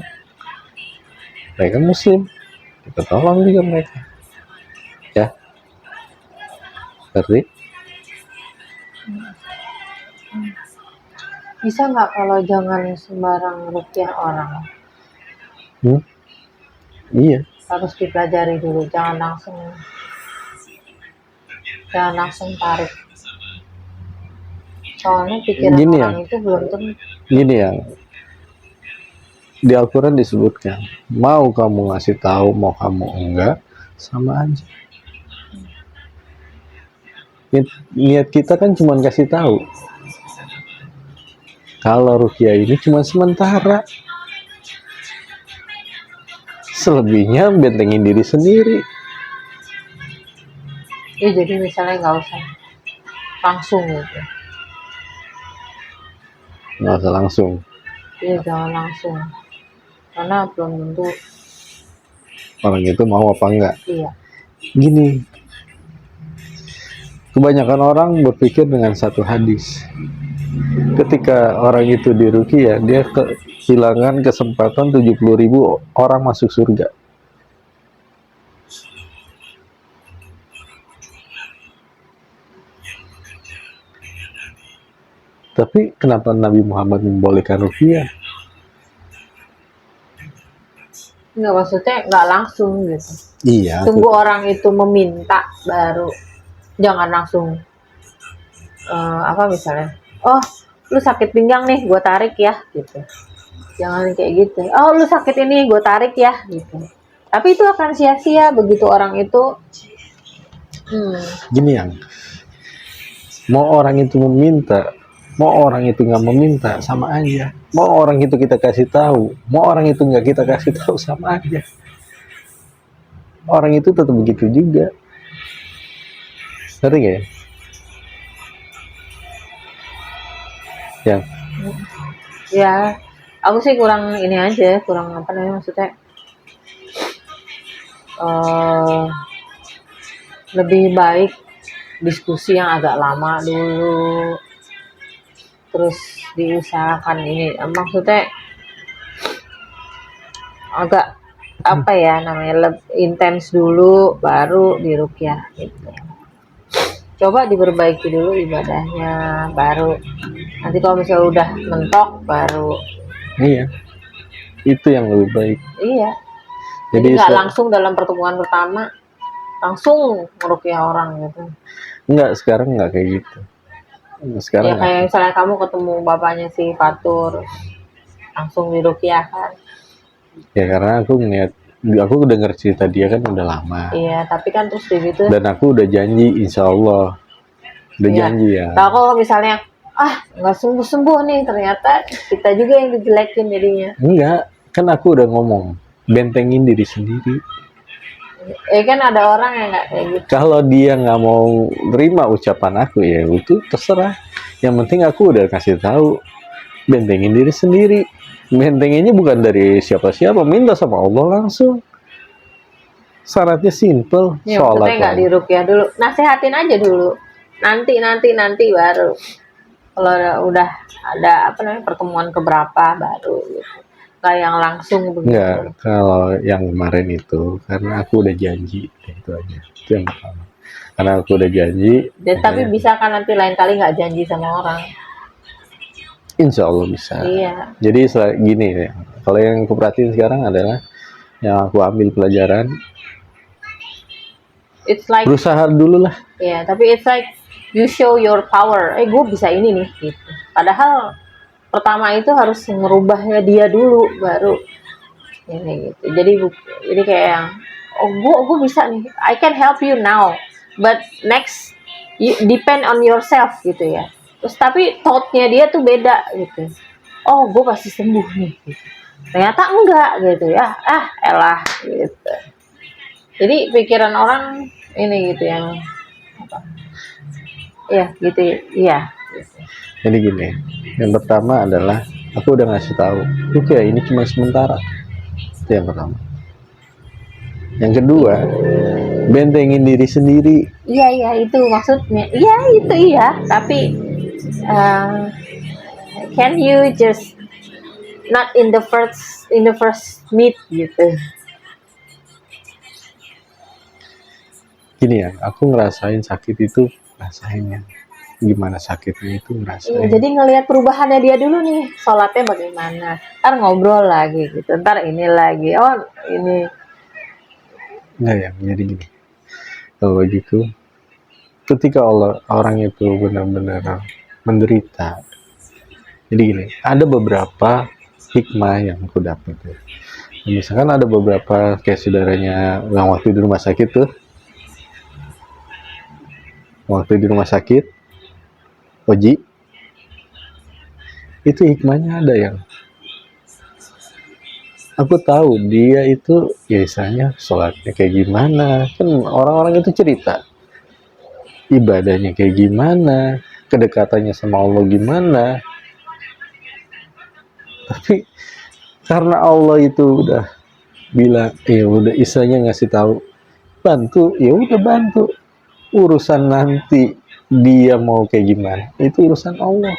Mereka muslim, kita tolong juga mereka. Ya. Ngerti? Bisa nggak kalau jangan sembarang rukyah orang? Iya. Harus dipelajari dulu, jangan langsung tarik. Soalnya pikiran Gini orang ya, itu belum tentu. Gini ya, di Al-Quran disebutkan, mau kamu ngasih tahu, mau kamu enggak, sama aja. Niat kita kan cuma kasih tahu. Kalau rukyah ini cuma sementara. selebihnya bentengin diri sendiri. Ya jadi misalnya nggak usah langsung gitu. Nggak usah langsung. Iya jangan langsung. Karena belum tentu. Orang itu mau apa enggak. Iya. Gini, kebanyakan orang berpikir dengan satu hadis. Ketika orang itu diruqyah, dia kehilangan kesempatan 70.000 orang masuk surga. Tapi kenapa Nabi Muhammad membolehkan ruqyah? Nggak, maksudnya nggak langsung gitu. Iya. Tunggu orang itu meminta baru. Jangan langsung apa misalnya, oh lu sakit pinggang nih, gue tarik ya gitu. Jangan kayak gitu. Oh lu sakit ini, gue tarik ya gitu. Tapi itu akan sia-sia begitu orang itu. Gini yang, mau orang itu meminta, mau orang itu nggak meminta, sama aja. Mau orang itu kita kasih tahu, mau orang itu nggak kita kasih tahu, sama aja. Orang itu tetap begitu juga. Ngerti gak ya? Ya, aku sih kurang ini aja, kurang apa namanya, maksudnya lebih baik diskusi yang agak lama dulu, terus diusahakan ini, maksudnya agak apa ya namanya, lebih intens dulu baru diruqyah gitu. Coba diperbaiki dulu ibadahnya, baru nanti kalau misalnya udah mentok baru. Iya, itu yang lebih baik. Iya. Jadi nggak langsung dalam pertemuan pertama langsung meruqyah orang gitu. Enggak, sekarang nggak kayak gitu. Sekarang ya kayak misalnya kamu ketemu bapaknya si Fatur, langsung diruqyah kan. Ya karena aku ngeliat, aku denger cerita dia kan udah lama. Iya, tapi kan terus gitu. Dan aku udah janji, insya Allah udah janji ya. Nah kalau misalnya nggak sembuh nih, ternyata kita juga yang dijelekin jadinya. Enggak, kan aku udah ngomong, bentengin diri sendiri. Kan ada orang yang nggak kayak gitu. Kalau dia nggak mau terima ucapan aku, ya itu terserah. Yang penting aku udah kasih tahu, bentengin diri sendiri. Bentenginnya bukan dari siapa-siapa, minta sama Allah langsung. Syaratnya simple, Ya, sholat. maksudnya nggak diruqyah dulu, nasehatin aja dulu. Nanti baru. Kalau udah ada apa namanya pertemuan keberapa baru gitu. Nggak yang langsung begitu. Enggak, kalau yang kemarin itu karena aku udah janji, itu aja. Itu yang pertama. Karena aku udah janji. Tapi bisa kan nanti lain kali nggak janji sama orang. Insya Allah bisa. Iya. Jadi gini ya, kalau yang aku perhatiin sekarang adalah yang aku ambil pelajaran. It's like berusaha dulu lah. Iya, tapi it's like you show your power. Gue bisa ini nih gitu. Padahal pertama itu harus ngerubahnya dia dulu baru ini gitu. Jadi kayak yang gue bisa nih, I can help you now, but next you depend on yourself gitu ya. Terus tapi thought-nya dia tuh beda gitu. Gue pasti sembuh nih gitu. Ternyata enggak gitu ya. Elah gitu. Jadi pikiran orang ini gitu yang apa? Ya gitu ya. Jadi gini, yang pertama adalah aku udah ngasih tahu, oke, ini cuma sementara. Itu yang pertama. Yang kedua, bentengin diri sendiri. Iya itu maksudnya. Iya itu iya. Tapi can you just not in the first meet gitu. Gini ya, aku ngerasain sakit itu, rasainnya gimana sakitnya itu ngerasain. Iya, jadi ngelihat perubahannya dia dulu nih, sholatnya bagaimana, ntar ngobrol lagi gitu, ntar ini lagi, ini. Enggak ya, jadi gini, kalau begitu, ketika orang itu benar-benar menderita, jadi gini, ada beberapa hikmah yang aku dapat ya. Misalkan ada beberapa kayak saudaranya yang waktu di rumah sakit tuh, Oji, itu hikmahnya ada yang aku tahu dia itu biasanya sholatnya kayak gimana, kan orang-orang itu cerita ibadahnya kayak gimana, kedekatannya sama Allah gimana. Tapi karena Allah itu udah bilang, ya udah istilahnya ngasih tahu, bantu, ya udah bantu. Urusan nanti dia mau kayak gimana, itu urusan Allah.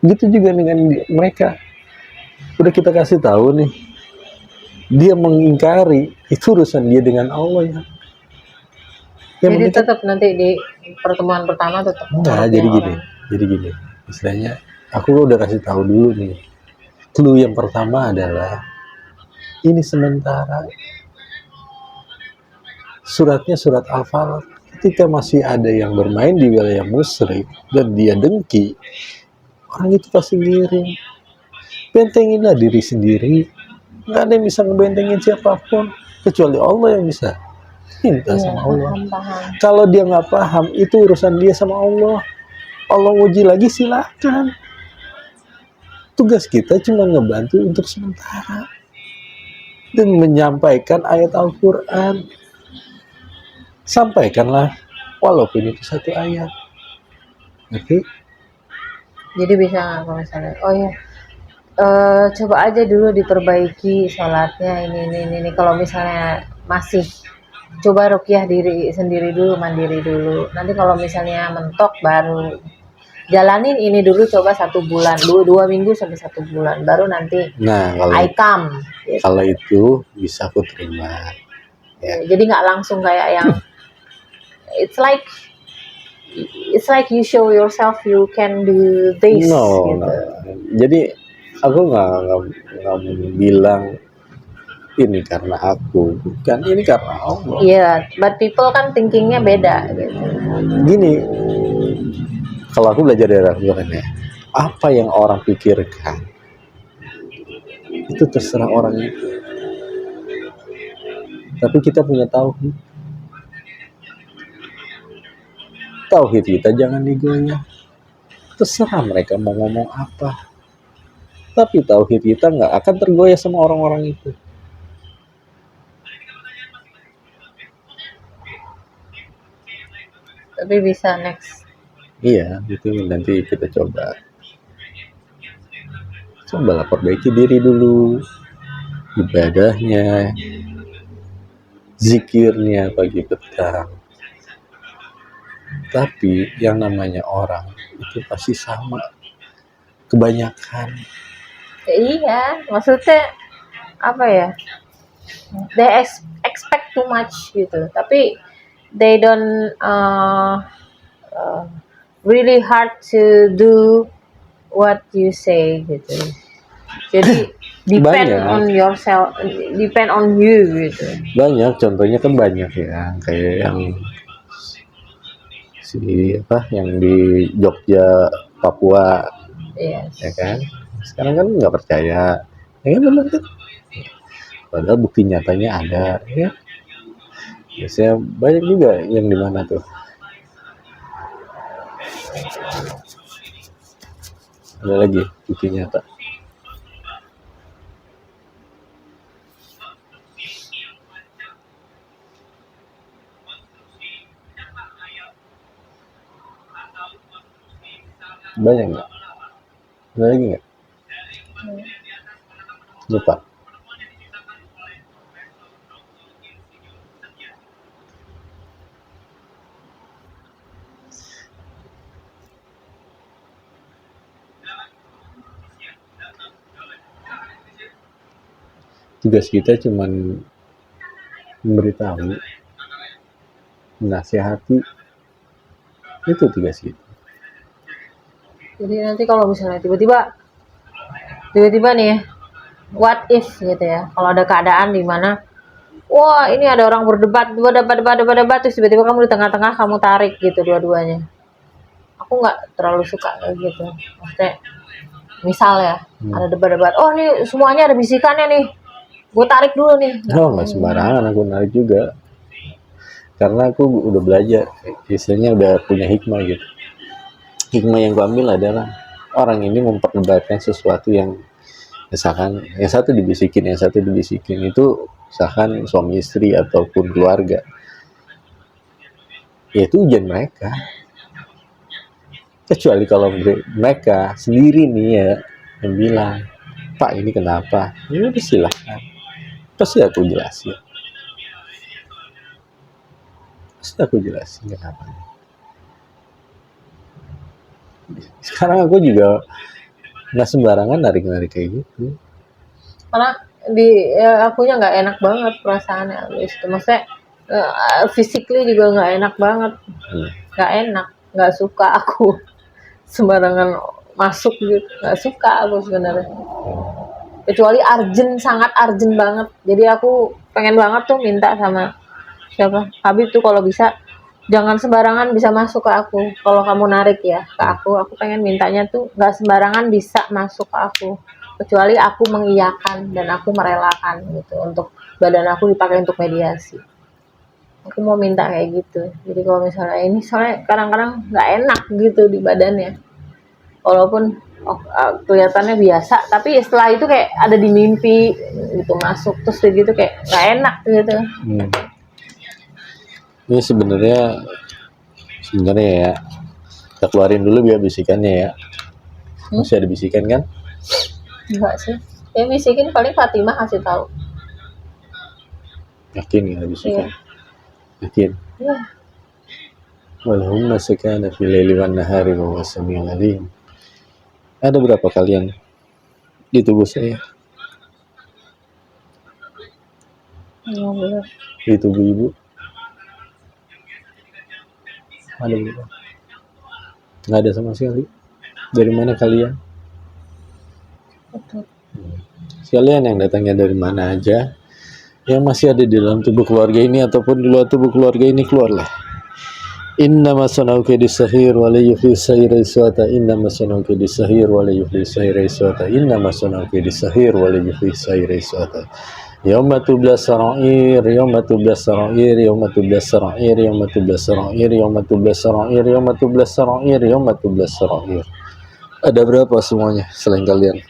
Gitu juga dengan mereka. Udah kita kasih tahu nih, dia mengingkari, itu urusan dia dengan Allah ya. Jadi tetap nanti di pertemuan pertama tetap Enggak, jadi gini, istilahnya aku udah kasih tahu dulu nih. Clue yang pertama adalah ini sementara. Suratnya surat Al-Falaq. Ketika masih ada yang bermain di wilayah musyrik dan dia dengki, orang itu pasti ngiring. Bentenginlah diri sendiri. Nggak ada yang bisa ngebentengin siapapun kecuali Allah yang bisa. Minta sama Allah. Paham. Kalau dia nggak paham, itu urusan dia sama Allah. Allah uji lagi, silakan. Tugas kita cuma ngebantu untuk sementara dan menyampaikan ayat Al-Quran. Sampaikanlah walaupun itu satu ayat. Oke? Jadi bisa nggak kalau misalnya, oh ya, coba aja dulu diperbaiki sholatnya ini. Kalau misalnya masih, coba ruqyah diri sendiri dulu, mandiri dulu. Nanti kalau misalnya mentok baru jalanin ini dulu, coba 1 bulan, 2 minggu sampai 1 bulan, baru nanti Nah, I come. Gitu. kalau itu bisa aku terima. Ya. Jadi nggak langsung kayak yang it's like you show yourself you can do this. No, gitu. no. Jadi aku nggak bilang ini karena aku, bukan, ini karena Allah. Iya, but people kan thinkingnya beda gitu. Gini, kalau aku belajar dari Al-Quran ya, apa yang orang pikirkan itu terserah orang itu. Tapi kita punya tauhid. Tauhid kita jangan digoyah. Terserah mereka mau ngomong apa. Tapi tauhid kita nggak akan tergoyah sama orang-orang itu. Tapi bisa next. Iya, itu nanti kita coba. Cobalah perbaiki diri dulu. Ibadahnya, zikirnya pagi petang. Tapi yang namanya orang itu pasti sama. Kebanyakan. Iya, maksudnya apa ya? They expect too much gitu. Tapi they don't really hard to do what you say gitu. Jadi depend Banyak. on yourself, depend on you gitu. Banyak, contohnya kan banyak ya, kayak yang yang di Jogja, Papua, Yes. ya kan? Sekarang kan nggak percaya, ya kan, benar kan? Padahal bukti nyatanya ada, ya. Biasanya banyak juga yang di mana tuh. Ada lagi bukti nyata. Banyak nggak? Ada lagi nggak? Lupa. Tugas kita cuman memberitahu, menasihati, itu tugas kita. Jadi nanti kalau misalnya tiba-tiba nih ya, what if gitu ya, kalau ada keadaan di mana wah ini ada orang berdebat terus tiba-tiba kamu di tengah-tengah kamu tarik gitu dua-duanya, aku nggak terlalu suka kayak gitu. Maksudnya misal ya ada debat-debat, oh nih semuanya ada bisikannya nih, gue tarik dulu nih. Oh, nggak sembarangan aku narik juga, karena aku udah belajar, istilahnya udah punya hikmah gitu. Hikmah yang gue ambil adalah orang ini memperdebatkan sesuatu yang Misalkan yang satu dibisikin, yang satu dibisikin, itu misalkan suami istri ataupun keluarga, ya itu ujian mereka. Kecuali kalau mereka sendiri nih ya yang bilang, Pak ini kenapa, ya udah silahkan, pasti aku jelasin, kenapa. Sekarang aku juga nggak sembarangan narik-narik kayak gitu. Karena di akunya nggak enak banget perasaannya habis itu, maksudnya physically juga nggak enak banget, nggak enak, nggak suka aku sembarangan masuk gitu, nggak suka aku sebenarnya, kecuali urgent, sangat urgent banget. Jadi aku pengen banget tuh minta sama siapa, Habib tuh, kalau bisa jangan sembarangan bisa masuk ke aku. Kalau kamu narik ya ke aku pengen mintanya tuh nggak sembarangan bisa masuk ke aku, kecuali aku mengiyakan dan aku merelakan gitu untuk badan aku dipakai untuk mediasi. Aku mau minta kayak gitu. Jadi kalau misalnya ini, soalnya kadang-kadang nggak enak gitu di badannya, walaupun kelihatannya biasa, tapi setelah itu kayak ada di mimpi gitu, masuk terus kayak gitu, kayak nggak enak gitu. Ini sebenarnya ya, kita keluarin dulu biar bisikannya ya. Masih ada bisikan kan? Enggak sih, ya bisikin paling Fatimah kasih tahu. Yakin nggak bisikan? Iya. Yakin? Iya. Walhumma sakana fil laili wan nahari wa huwas samiul alim. Ada berapa kalian di tubuh saya? Di tubuh ibu? Ada berapa? Nggak ada sama sekali. Dari mana kalian? Kalian yang datangnya dari mana aja, yang masih ada di dalam tubuh keluarga ini ataupun di luar tubuh keluarga ini, keluarlah. Innama sanauka disahir wa la yufli sahira iswata. Innama sanauka disahir wa la yufli sahira iswata. Innama sanauka disahir wa la yufli sahira iswata. Yauma tublas sarair, yauma tublas sarair, yauma tublas sarair, yauma tublas sarair, yauma tublas sarair, yauma tublas sarair, yauma tublas sarair. Ada berapa semuanya selain kalian?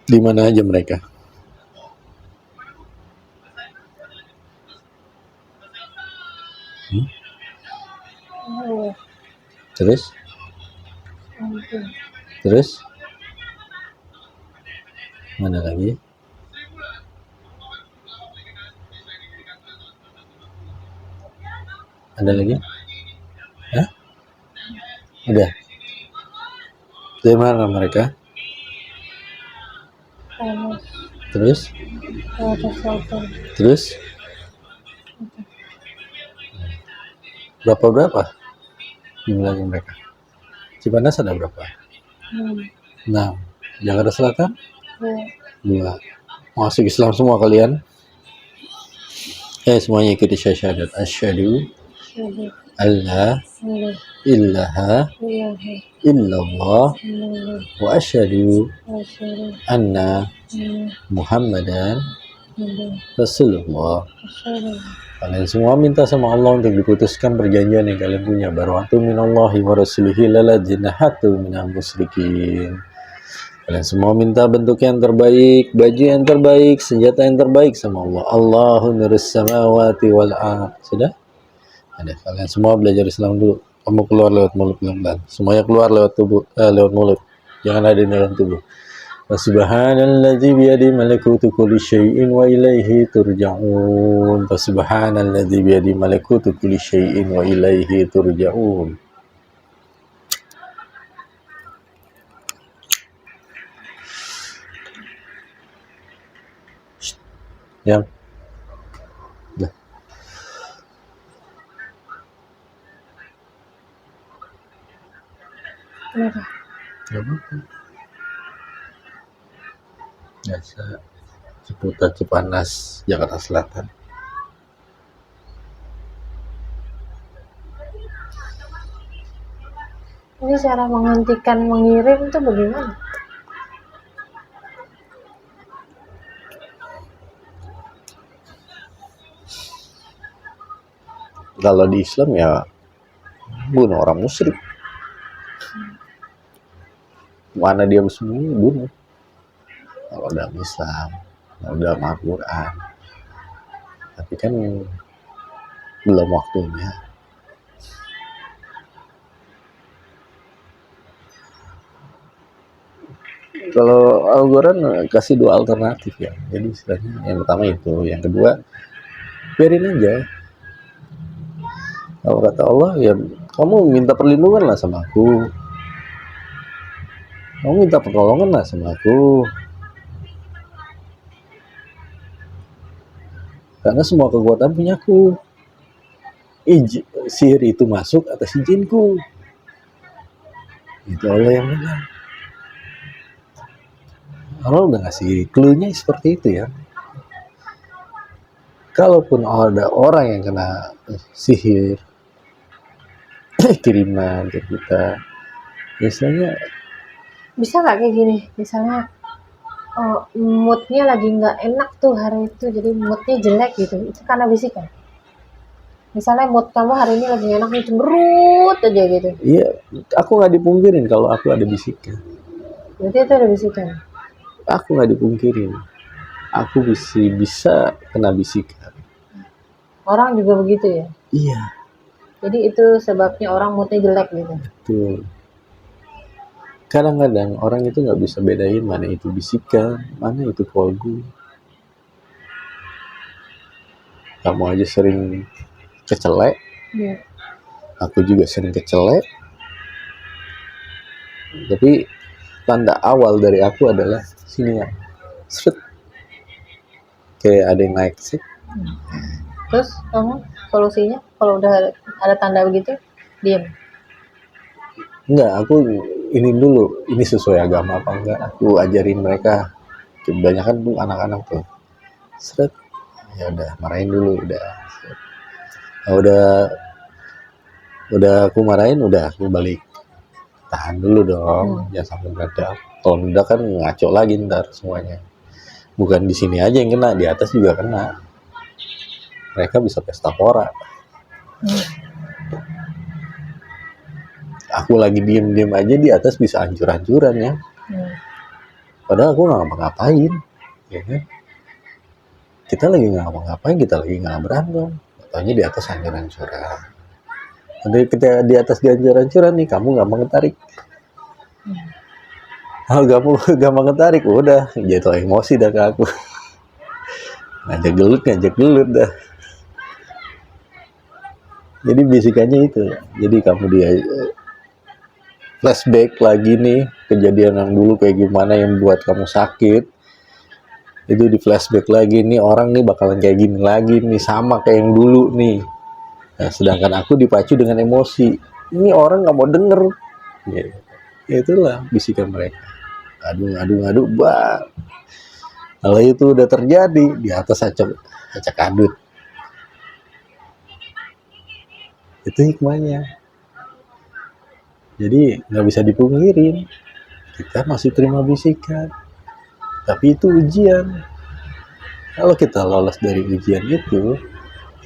Di mana aja mereka? Terus? Mana lagi? Ada lagi? Hah? Udah? Dari mana mereka? Terus? Terus? Berapa jumlahnya mereka? Cipanas ada berapa? 6. Jakarta Selatan? 2. Masuk Islam semua kalian? Semuanya ikuti syahadat. Asyhadu alla ilaha illallah wa asyhadu anna Muhammadan Rasulullah. Kalian semua minta sama Allah untuk diputuskan perjanjian yang kalian punya. Barwatu minallahi wa rasulihi lalajnahatu minal musyrikin. Kalian semua minta bentuk yang terbaik, baju yang terbaik, senjata yang terbaik sama Allah. Allahu nurus samawati wal ard. Sudah? Ada. Kalian semua belajar Islam dulu. Kamu keluar lewat mulut pelan-pelan. Semuanya keluar lewat tubuh, lewat mulut. Jangan ada di dalam tubuh. Subhanalladzi biyadi malakutu kulli syai'in wa ilaihi turja'un. Subhanalladzi biyadi malakutu kulli syai'in wa ilaihi turja'un. Yang dah. Kenapa? Biasa seputar Cipanas, Jakarta Selatan. Ini cara menghentikan mengirim itu bagaimana? Kalau di Islam ya bunuh orang musyrik. Mana dia bersembunyi, bunuh. Kalau dalam Islam, kalau dalam Al-Quran. Tapi kan belum waktunya. Kalau Al-Quran kasih dua alternatif ya. Jadi istilahnya yang pertama itu, yang kedua biarin aja. Kalau kata Allah ya kamu minta perlindungan lah sama aku, kamu minta pertolongan lah sama aku, karena semua kekuatan punya aku. Sihir itu masuk atas izinku. Itu Allah yang bilang. Allah udah ngasih clue-nya seperti itu ya. Kalaupun ada orang yang kena sihir kiriman ke kita, biasanya Bisa nggak kayak gini? Misalnya moodnya lagi nggak enak tuh hari itu, jadi moodnya jelek gitu. Itu karena bisikan. Misalnya mood kamu hari ini lagi enak nih, cemberut aja gitu. iya, aku nggak dipungkirin kalau aku ada bisikan. Berarti itu ada bisikan. Aku nggak dipungkirin. Aku bisa kena bisikan. Orang juga begitu ya. Iya, Jadi itu sebabnya orang moodnya jelek gitu. betul. Kadang-kadang orang itu nggak bisa bedain mana itu bisikan, mana itu kolbu. Kamu aja sering kecelek, Iya. aku juga sering kecelek. Tapi tanda awal dari aku adalah sini ya, seret, kayak ada yang naik sih. Terus kamu solusinya kalau udah ada tanda begitu, diam. Enggak, aku ini dulu, ini sesuai agama apa enggak? Aku ajarin mereka. Kebanyakan tuh anak-anak tuh, seret, ya udah marahin dulu, udah. Nah, udah aku marahin, udah aku balik. Tahan dulu dong, jangan sampai meledak. Kalau meledak kan ngaco lagi ntar semuanya. Bukan di sini aja yang kena, di atas juga kena. Mereka bisa pesta pora. Aku lagi diem-diem aja di atas bisa hancur-hancuran ya. Padahal aku nggak ngapa-ngapain, ya kan? Kita lagi nggak ngapa-ngapain, kita lagi nggak berantem. Katanya di atas hancur-hancuran. Nanti ketika di atas hancur-hancuran nih, kamu gampang ketarik. Kalau kamu gampang ketarik, udah jatuh emosi dah ke aku. Ngajak gelut dah. Jadi bisikannya itu. Jadi kamu dia flashback lagi nih kejadian yang dulu kayak gimana yang buat kamu sakit, itu di flashback lagi nih, orang nih bakalan kayak gini lagi nih, sama kayak yang dulu nih. Nah, sedangkan aku dipacu dengan emosi, ini orang nggak mau denger ya, itulah bisikan mereka. Aduh, bah. Kalau itu udah terjadi di atas acak adut, itu hikmahnya. Jadi nggak bisa dipungkirin, kita masih terima bisikan. Tapi itu ujian. Kalau kita lolos dari ujian itu,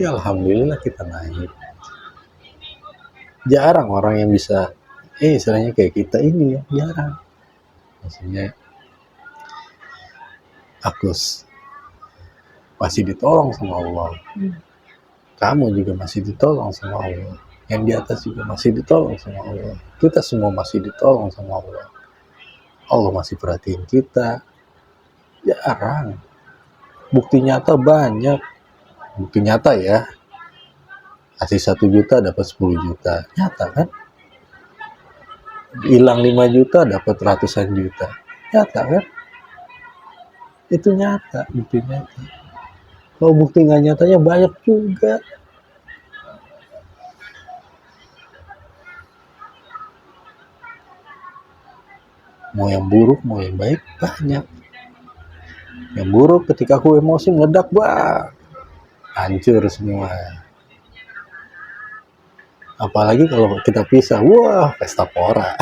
ya alhamdulillah kita naik. Jarang orang yang bisa, istilahnya kayak kita ini ya, jarang. Maksudnya, aku masih ditolong sama Allah. Kamu juga masih ditolong sama Allah. Yang di atas juga masih ditolong sama Allah. Kita semua masih ditolong sama Allah. Allah masih perhatiin kita. Jarang. Bukti nyata banyak. Bukti nyata ya. Kasih 1 juta dapat 10 juta. Nyata kan? Hilang 5 juta dapat ratusan juta. Nyata kan? Itu nyata, bukti nyata. Kalau bukti nggak nyatanya banyak juga. Mau yang buruk, mau yang baik, banyak. Yang buruk ketika aku emosi meledak, bah, hancur semua. Apalagi kalau kita pisah, wah, pesta pora.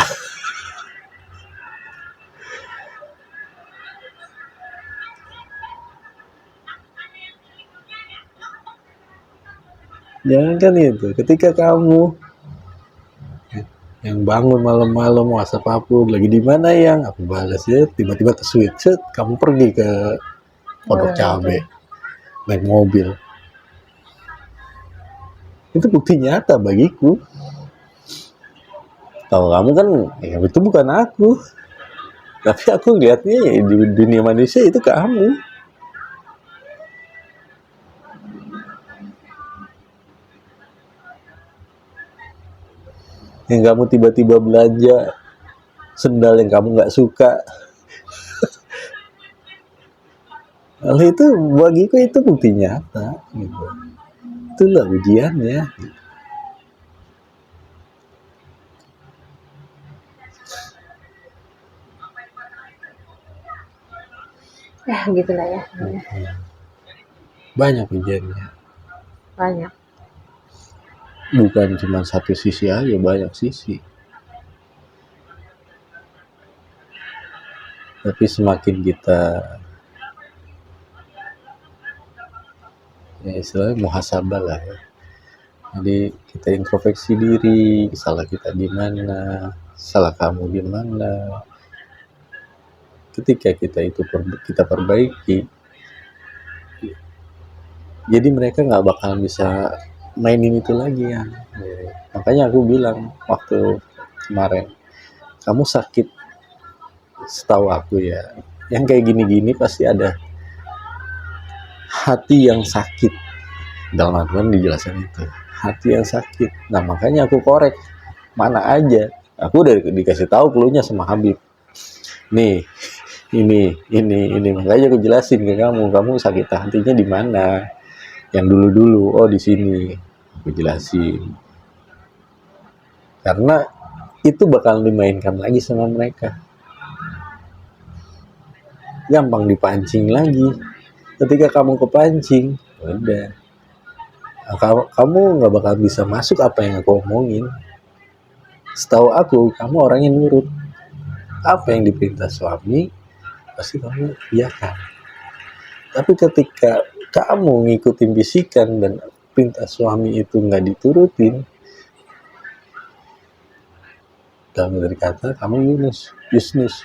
Jangan kan itu, ketika kamu Yang bangun malam-malam WhatsApp aku, lagi di mana yang? Aku balas ya, tiba-tiba ke-switch, set, kamu pergi ke Pondok Cabe naik mobil. Itu bukti nyata bagiku. Tahu kamu kan, ya itu bukan aku. Tapi aku lihatnya ya, di dunia manusia itu kamu. Yang kamu tiba-tiba belanja sendal yang kamu nggak suka. Hal itu bagiku itu bukti nyata. Gitu. Itulah ujiannya. Ya gitulah ya. Banyak ujiannya. Banyak. Bukan cuma satu sisi aja, banyak sisi. Tapi semakin kita ya istilahnya muhasabah lah ya. Jadi kita introspeksi diri, salah kita di mana, salah kamu di mana. Ketika kita itu kita perbaiki, jadi mereka nggak bakalan bisa mainin itu lagi ya. Makanya aku bilang waktu kemarin, kamu sakit, setahu aku ya, yang kayak gini-gini pasti ada hati yang sakit. Dalam Al-Quran dijelasin itu, hati yang sakit. Nah makanya aku korek, mana aja. Aku udah dikasih tahu cluenya sama Habib. Nih, ini. Makanya aku jelasin ke kamu sakit hatinya di mana. Yang dulu-dulu, oh di sini. Aku jelasin. Karena itu bakal dimainkan lagi sama mereka. Gampang dipancing lagi. Ketika kamu kepancing, udah. Kamu nggak bakal bisa masuk apa yang aku omongin. Setahu aku, kamu orangnya nurut. Apa yang diperintah suami, pasti kamu iyakan. Tapi ketika kamu ngikutin bisikan dan perintah suami itu nggak diturutin, dalam dari kata kamu Yusnus.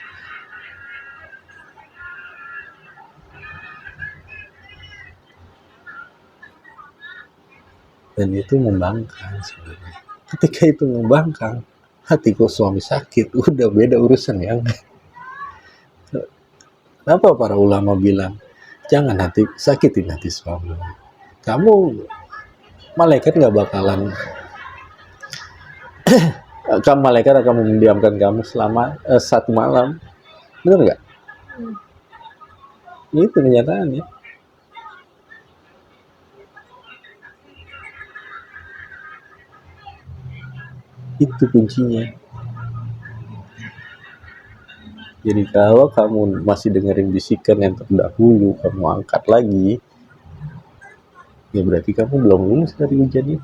Dan itu membangkang sebenarnya. Ketika itu membangkang, hatiku suami sakit, udah beda urusan ya. Kenapa para ulama bilang jangan sakitin hati suami. Kamu malaikat nggak bakalan malaikat akan mendiamkan kamu selama 1 malam, benar nggak? Itu kenyataannya. Itu kuncinya. Jadi kalau kamu masih dengerin bisikan yang terdahulu, kamu angkat lagi, ya berarti kamu belum lulus dari ujian ini.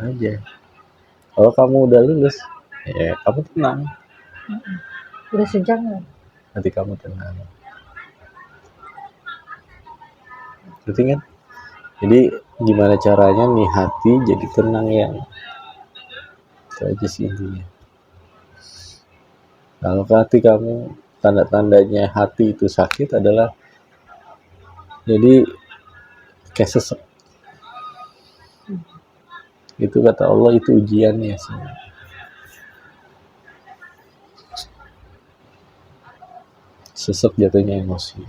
Aja. Kalau kamu udah lulus, ya kamu tenang. Udah sejam. Nanti kamu tenang. Berarti kan? Jadi gimana caranya nih hati jadi tenang ya? Itu aja sih intinya. Kalau hati kamu, tanda-tandanya hati itu sakit adalah jadi kayak sesek. Itu kata Allah, itu ujiannya sih. Sesek jatuhnya emosi.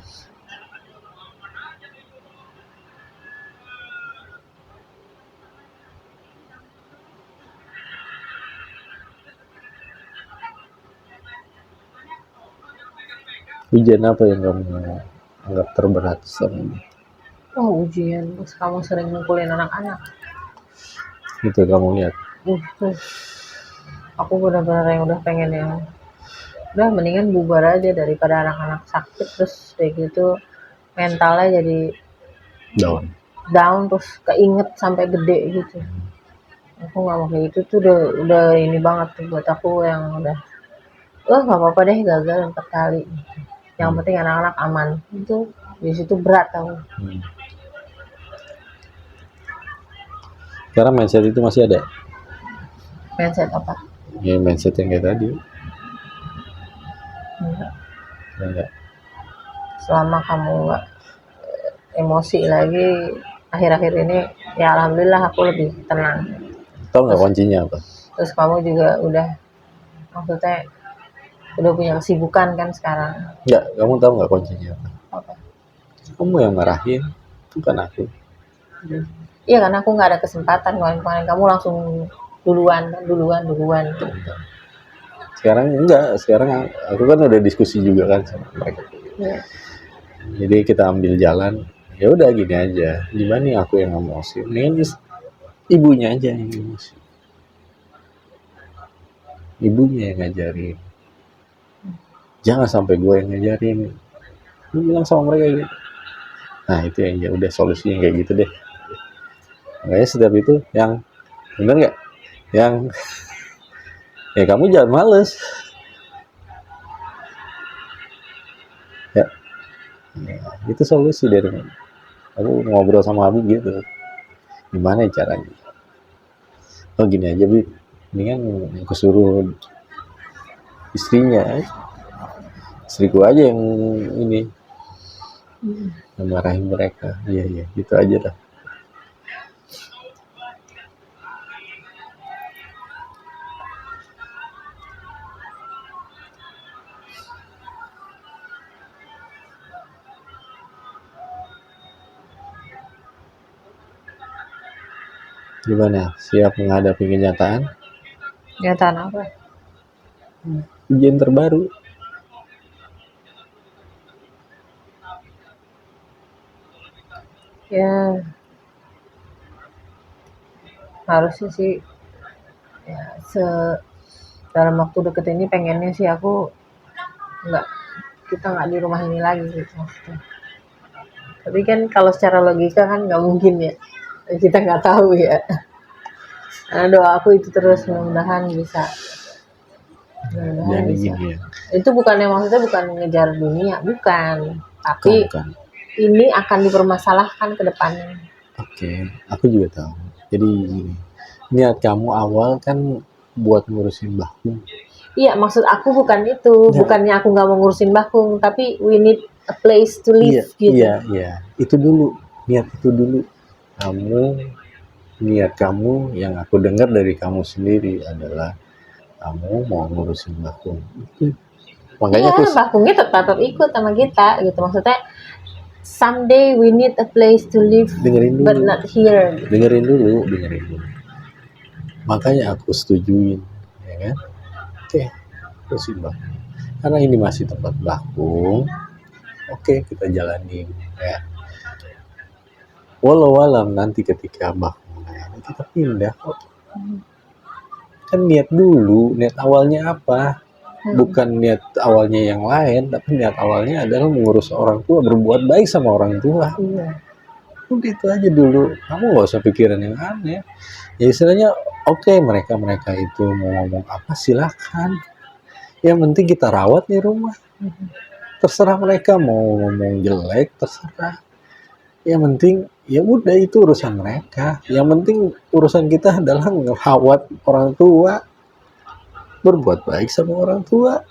Ujian apa yang kamu anggap terberat selama ini? Oh ujian, terus kamu sering mukulin anak-anak. Itu kamu lihat. Aku benar-benar yang udah pengen yang udah mendingan bubar aja daripada anak-anak sakit terus kayak gitu mentalnya jadi down terus keinget sampai gede gitu. Aku nggak mau kayak gitu tuh udah ini banget tuh buat aku yang udah wah nggak apa-apa deh gagal 4 kali, yang Hmm. penting anak-anak aman. Itu di situ berat tau. Hmm. Sekarang mindset itu masih ada? Mindset apa? Ya mindset yang kayak tadi. Enggak. Enggak. Selama kamu nggak emosi lagi akhir-akhir ini, ya alhamdulillah aku lebih tenang. Tahu nggak Terus kuncinya apa? terus kamu juga udah, maksudnya udah punya kesibukan kan sekarang. Enggak, kamu tahu nggak kuncinya apa? Apa? Kamu yang marahin, bukan aku. Iya karena aku nggak ada kesempatan, kemarin kamu langsung duluan. Sekarang enggak, sekarang aku kan udah diskusi juga kan sama mereka. Ya. Jadi kita ambil jalan. Ya udah gini aja. Gimana nih aku yang emosi? Ini ibunya aja yang emosi. Ibunya yang ngajarin. Jangan sampai gue yang ngajarin. Lu bilang sama mereka gitu. Nah itu yang ya udah solusinya kayak gitu deh. Makanya setiap itu yang bener nggak? Yang ya kamu jangan males. Ya, itu solusi dari aku ngobrol sama Abi gitu. Gimana ya caranya? Oh gini aja Bi, ini kan aku suruh istrinya, istriku aja yang ini yang marahin mereka. Iya iya gitu aja lah. Gimana? Siap menghadapi kenyataan? Kenyataan apa? Ujian terbaru. Ya harusnya sih, ya dalam waktu deket ini pengennya sih aku nggak kita nggak di rumah ini lagi gitu maksudnya. Tapi kan kalau secara logika kan nggak mungkin ya, kita nggak tahu ya. Karena doa aku itu terus mudah-mudahan bisa, mudah-mudahan Jadi bisa. gini ya. Itu bukannya maksudnya bukan ngejar dunia, bukan. Tapi Bukan. ini akan dipermasalahkan ke depannya. Oke, aku juga tahu. Jadi gini, niat kamu awal kan buat ngurusin Mbahku. Iya, maksud aku bukan itu, Ya. bukannya aku nggak mau ngurusin bakung, tapi we need a place to Iya, live gitu. iya. Itu dulu, niat itu dulu. Kamu, niat kamu yang aku dengar dari kamu sendiri adalah kamu mau ngurusin Mbahku. Itu. Makanya Iya, aku bakungnya tetap ikut sama kita gitu. Maksudnya someday we need a place to live, dengerin but dulu, not here. Gitu. dengerin dulu. Makanya aku setujuin, ya kan? Oke, terusin Mbak. Karena ini masih tempat Mbahku. Oke, kita jalanin ya. Walau alam nanti ketika Mbahku kita pindah. Kan niat dulu, niat awalnya apa? Bukan niat awalnya yang lain, tapi niat awalnya adalah mengurus orang tua, berbuat baik sama orang tua. Iya. Udah itu aja dulu. Kamu nggak usah pikiran yang aneh. Ya istilahnya oke, mereka itu mau ngomong apa silakan. Yang penting kita rawat nih rumah. Terserah mereka mau ngomong jelek, terserah. Yang penting ya udah itu urusan mereka. Yang penting urusan kita adalah ngerawat orang tua, berbuat baik sama orang tua.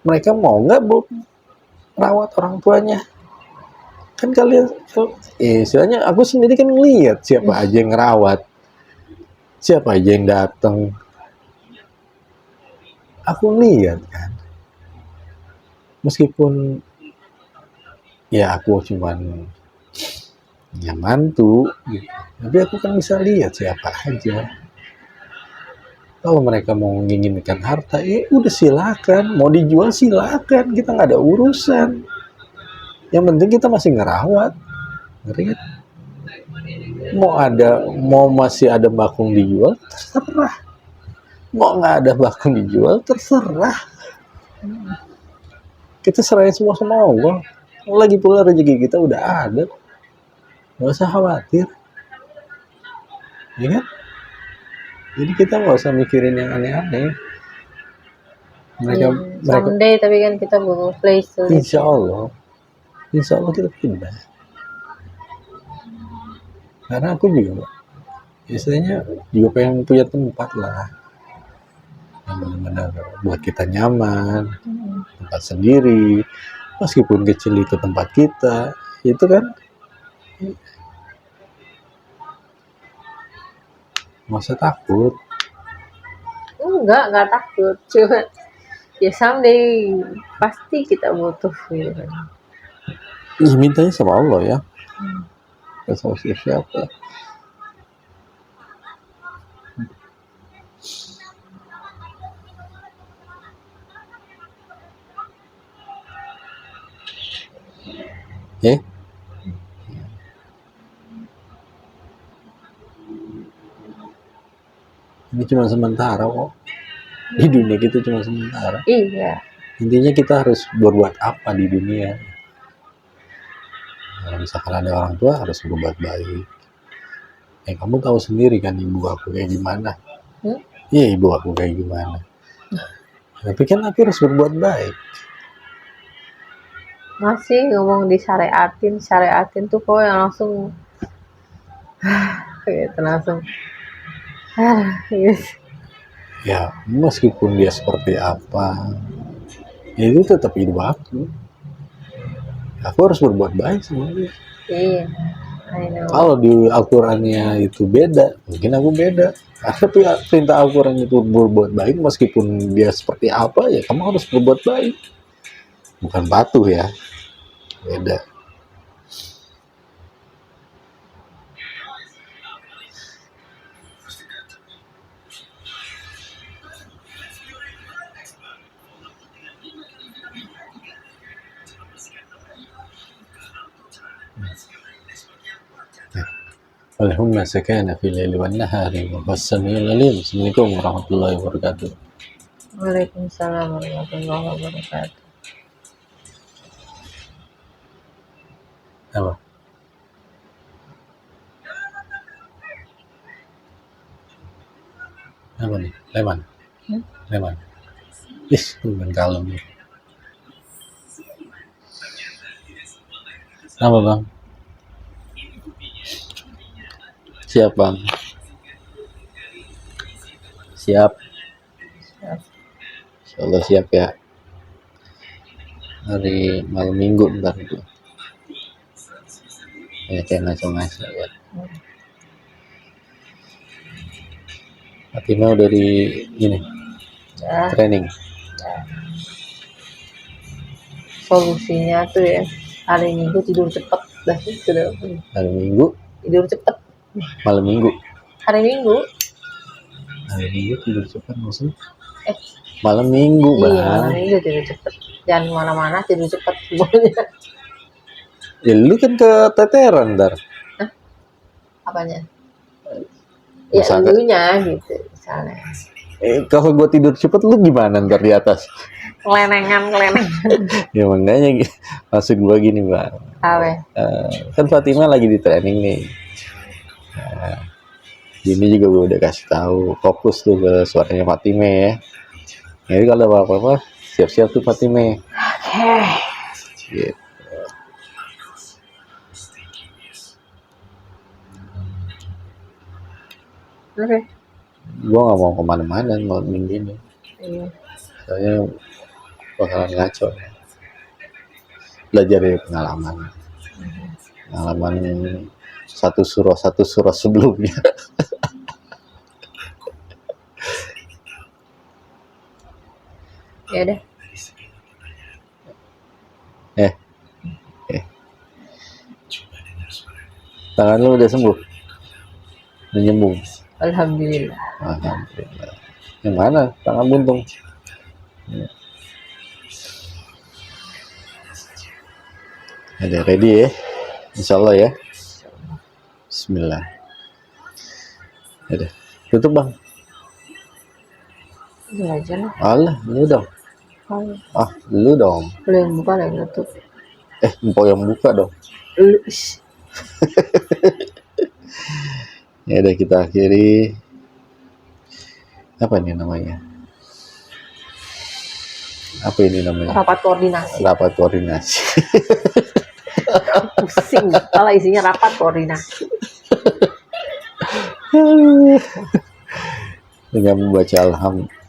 Mereka mau nggak merawat orang tuanya? Kan kalian, istilahnya aku sendiri kan ngeliat siapa aja yang ngerawat, siapa aja yang datang. Aku lihat kan, meskipun ya aku cuman ya mantu gitu, tapi aku kan bisa lihat siapa aja. Kalau mereka mau menginginkan harta, ya udah silakan, mau dijual silakan, kita nggak ada urusan. Yang penting kita masih ngerawat, ngerti kan? Mau masih ada bakung dijual, terserah. Mau nggak ada bakung dijual, terserah. Kita serahin semua sama Allah. Lagi pula rezeki kita udah ada, nggak usah khawatir, ya kan? Jadi kita nggak usah mikirin yang aneh-aneh. Mereka mereka someday tapi kan kita butuh place to live. insya Allah kita pindah. Karena aku juga istilahnya juga pengen punya tempat lah yang benar-benar buat kita nyaman, tempat sendiri, meskipun kecil itu tempat kita, itu kan nggak usah takut. Enggak takut, cuma ya someday pasti kita butuh gitu kan. Ya, mintanya sama Allah ya, nggak sama siapa. Eh, ini cuma sementara kok. Di dunia kita cuma sementara. Iya, Intinya kita harus berbuat apa di dunia. Kalau misalkan ada orang tua harus berbuat baik. Kamu tahu sendiri kan ibu aku kayak gimana. Iya, ibu aku kayak gimana. Tapi kan aku harus berbuat baik. masih ngomong di syariatin tuh kok yang langsung gitu langsung gitu. Ya, meskipun dia seperti apa, ya itu tetap hidup aku. Aku harus berbuat baik sama dia. Iya, I know. Kalau di Al-Qurannya itu beda, mungkin aku beda. Tapi perintah Al-Quran itu berbuat baik, meskipun dia seperti apa, ya kamu harus berbuat baik. Bukan patuh ya, beda. Allahumma sakana fil laili wan nahari wa was-sami'ul alim. Assalamualaikum warahmatullahi wabarakatuh. Waalaikumsalam warahmatullahi wabarakatuh. Apa? Apa nih? Leman. Leman. Bukan kalem nih. Apa bang? Siap bang. Siap. Insyaallah siap ya. Hari malam minggu ntar itu. Ya kayak ngaco-ngaco ya. Fatima udah di ini Ya, training. solusinya tuh ya hari Minggu tidur cepet dah gitu deh. Hari Minggu, Tidur cepet malam Minggu. hari Minggu. Hari Minggu tidur cepat maksudnya? Eh, Malam Minggu iya, bang. malam Minggu tidur cepet. Jangan mana-mana tidur cepet semuanya. Ya lu kan keteteran ntar. Apanya? Ya Misalkan- elunya gitu misalnya. Kalau gua tidur cepet lu gimana ntar di atas? Kelenengan. Ya makanya maksud gua gini bang. Awe. Kan Fatima lagi di training nih. Ini juga gue udah kasih tahu, fokus tuh ke suaranya Fatima ya. Jadi kalau apa-apa siap-siap tuh Fatima. Oke. Gitu. Oke. Gue nggak mau kemana-mana malam minggu ini. Iya. Soalnya bakalan ngaco ya. Belajar dari pengalaman satu surah sebelumnya. Ya udah. Tangan lu udah sembuh, udah nyembung. Alhamdulillah. Alhamdulillah. Yang mana tangan buntung? Ada ready ya, insyaallah ya. Bismillah. Ada tutup bang. Udah aja lah. Alah lu dong. Lu dong. Lu yang buka, lu yang tutup. Empok yang buka dong. Lu. Ya udah kita akhiri. Apa nih namanya? Apa ini namanya? Rapat koordinasi. Rapat koordinasi. Pusing kalau isinya rapat koordinasi. Dengan membaca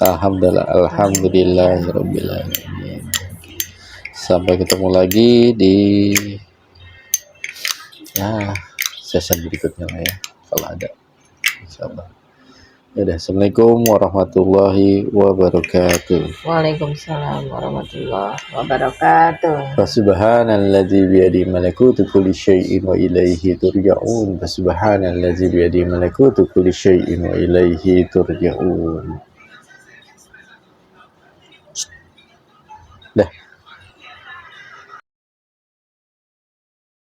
alhamdulillahirabbil alamin. Sampai ketemu lagi di season berikutnya lah ya, kalau ada, insyaallah. Yaudah, assalamualaikum warahmatullahi wabarakatuh. Waalaikumsalam warahmatullahi wabarakatuh. Fasubhanalladzi biyadihi malakutu kulli syai'in wa ilaihi turja'un. Fasubhanalladzi biyadihi malakutu kulli syai'in wa ilaihi turja'un. Dah.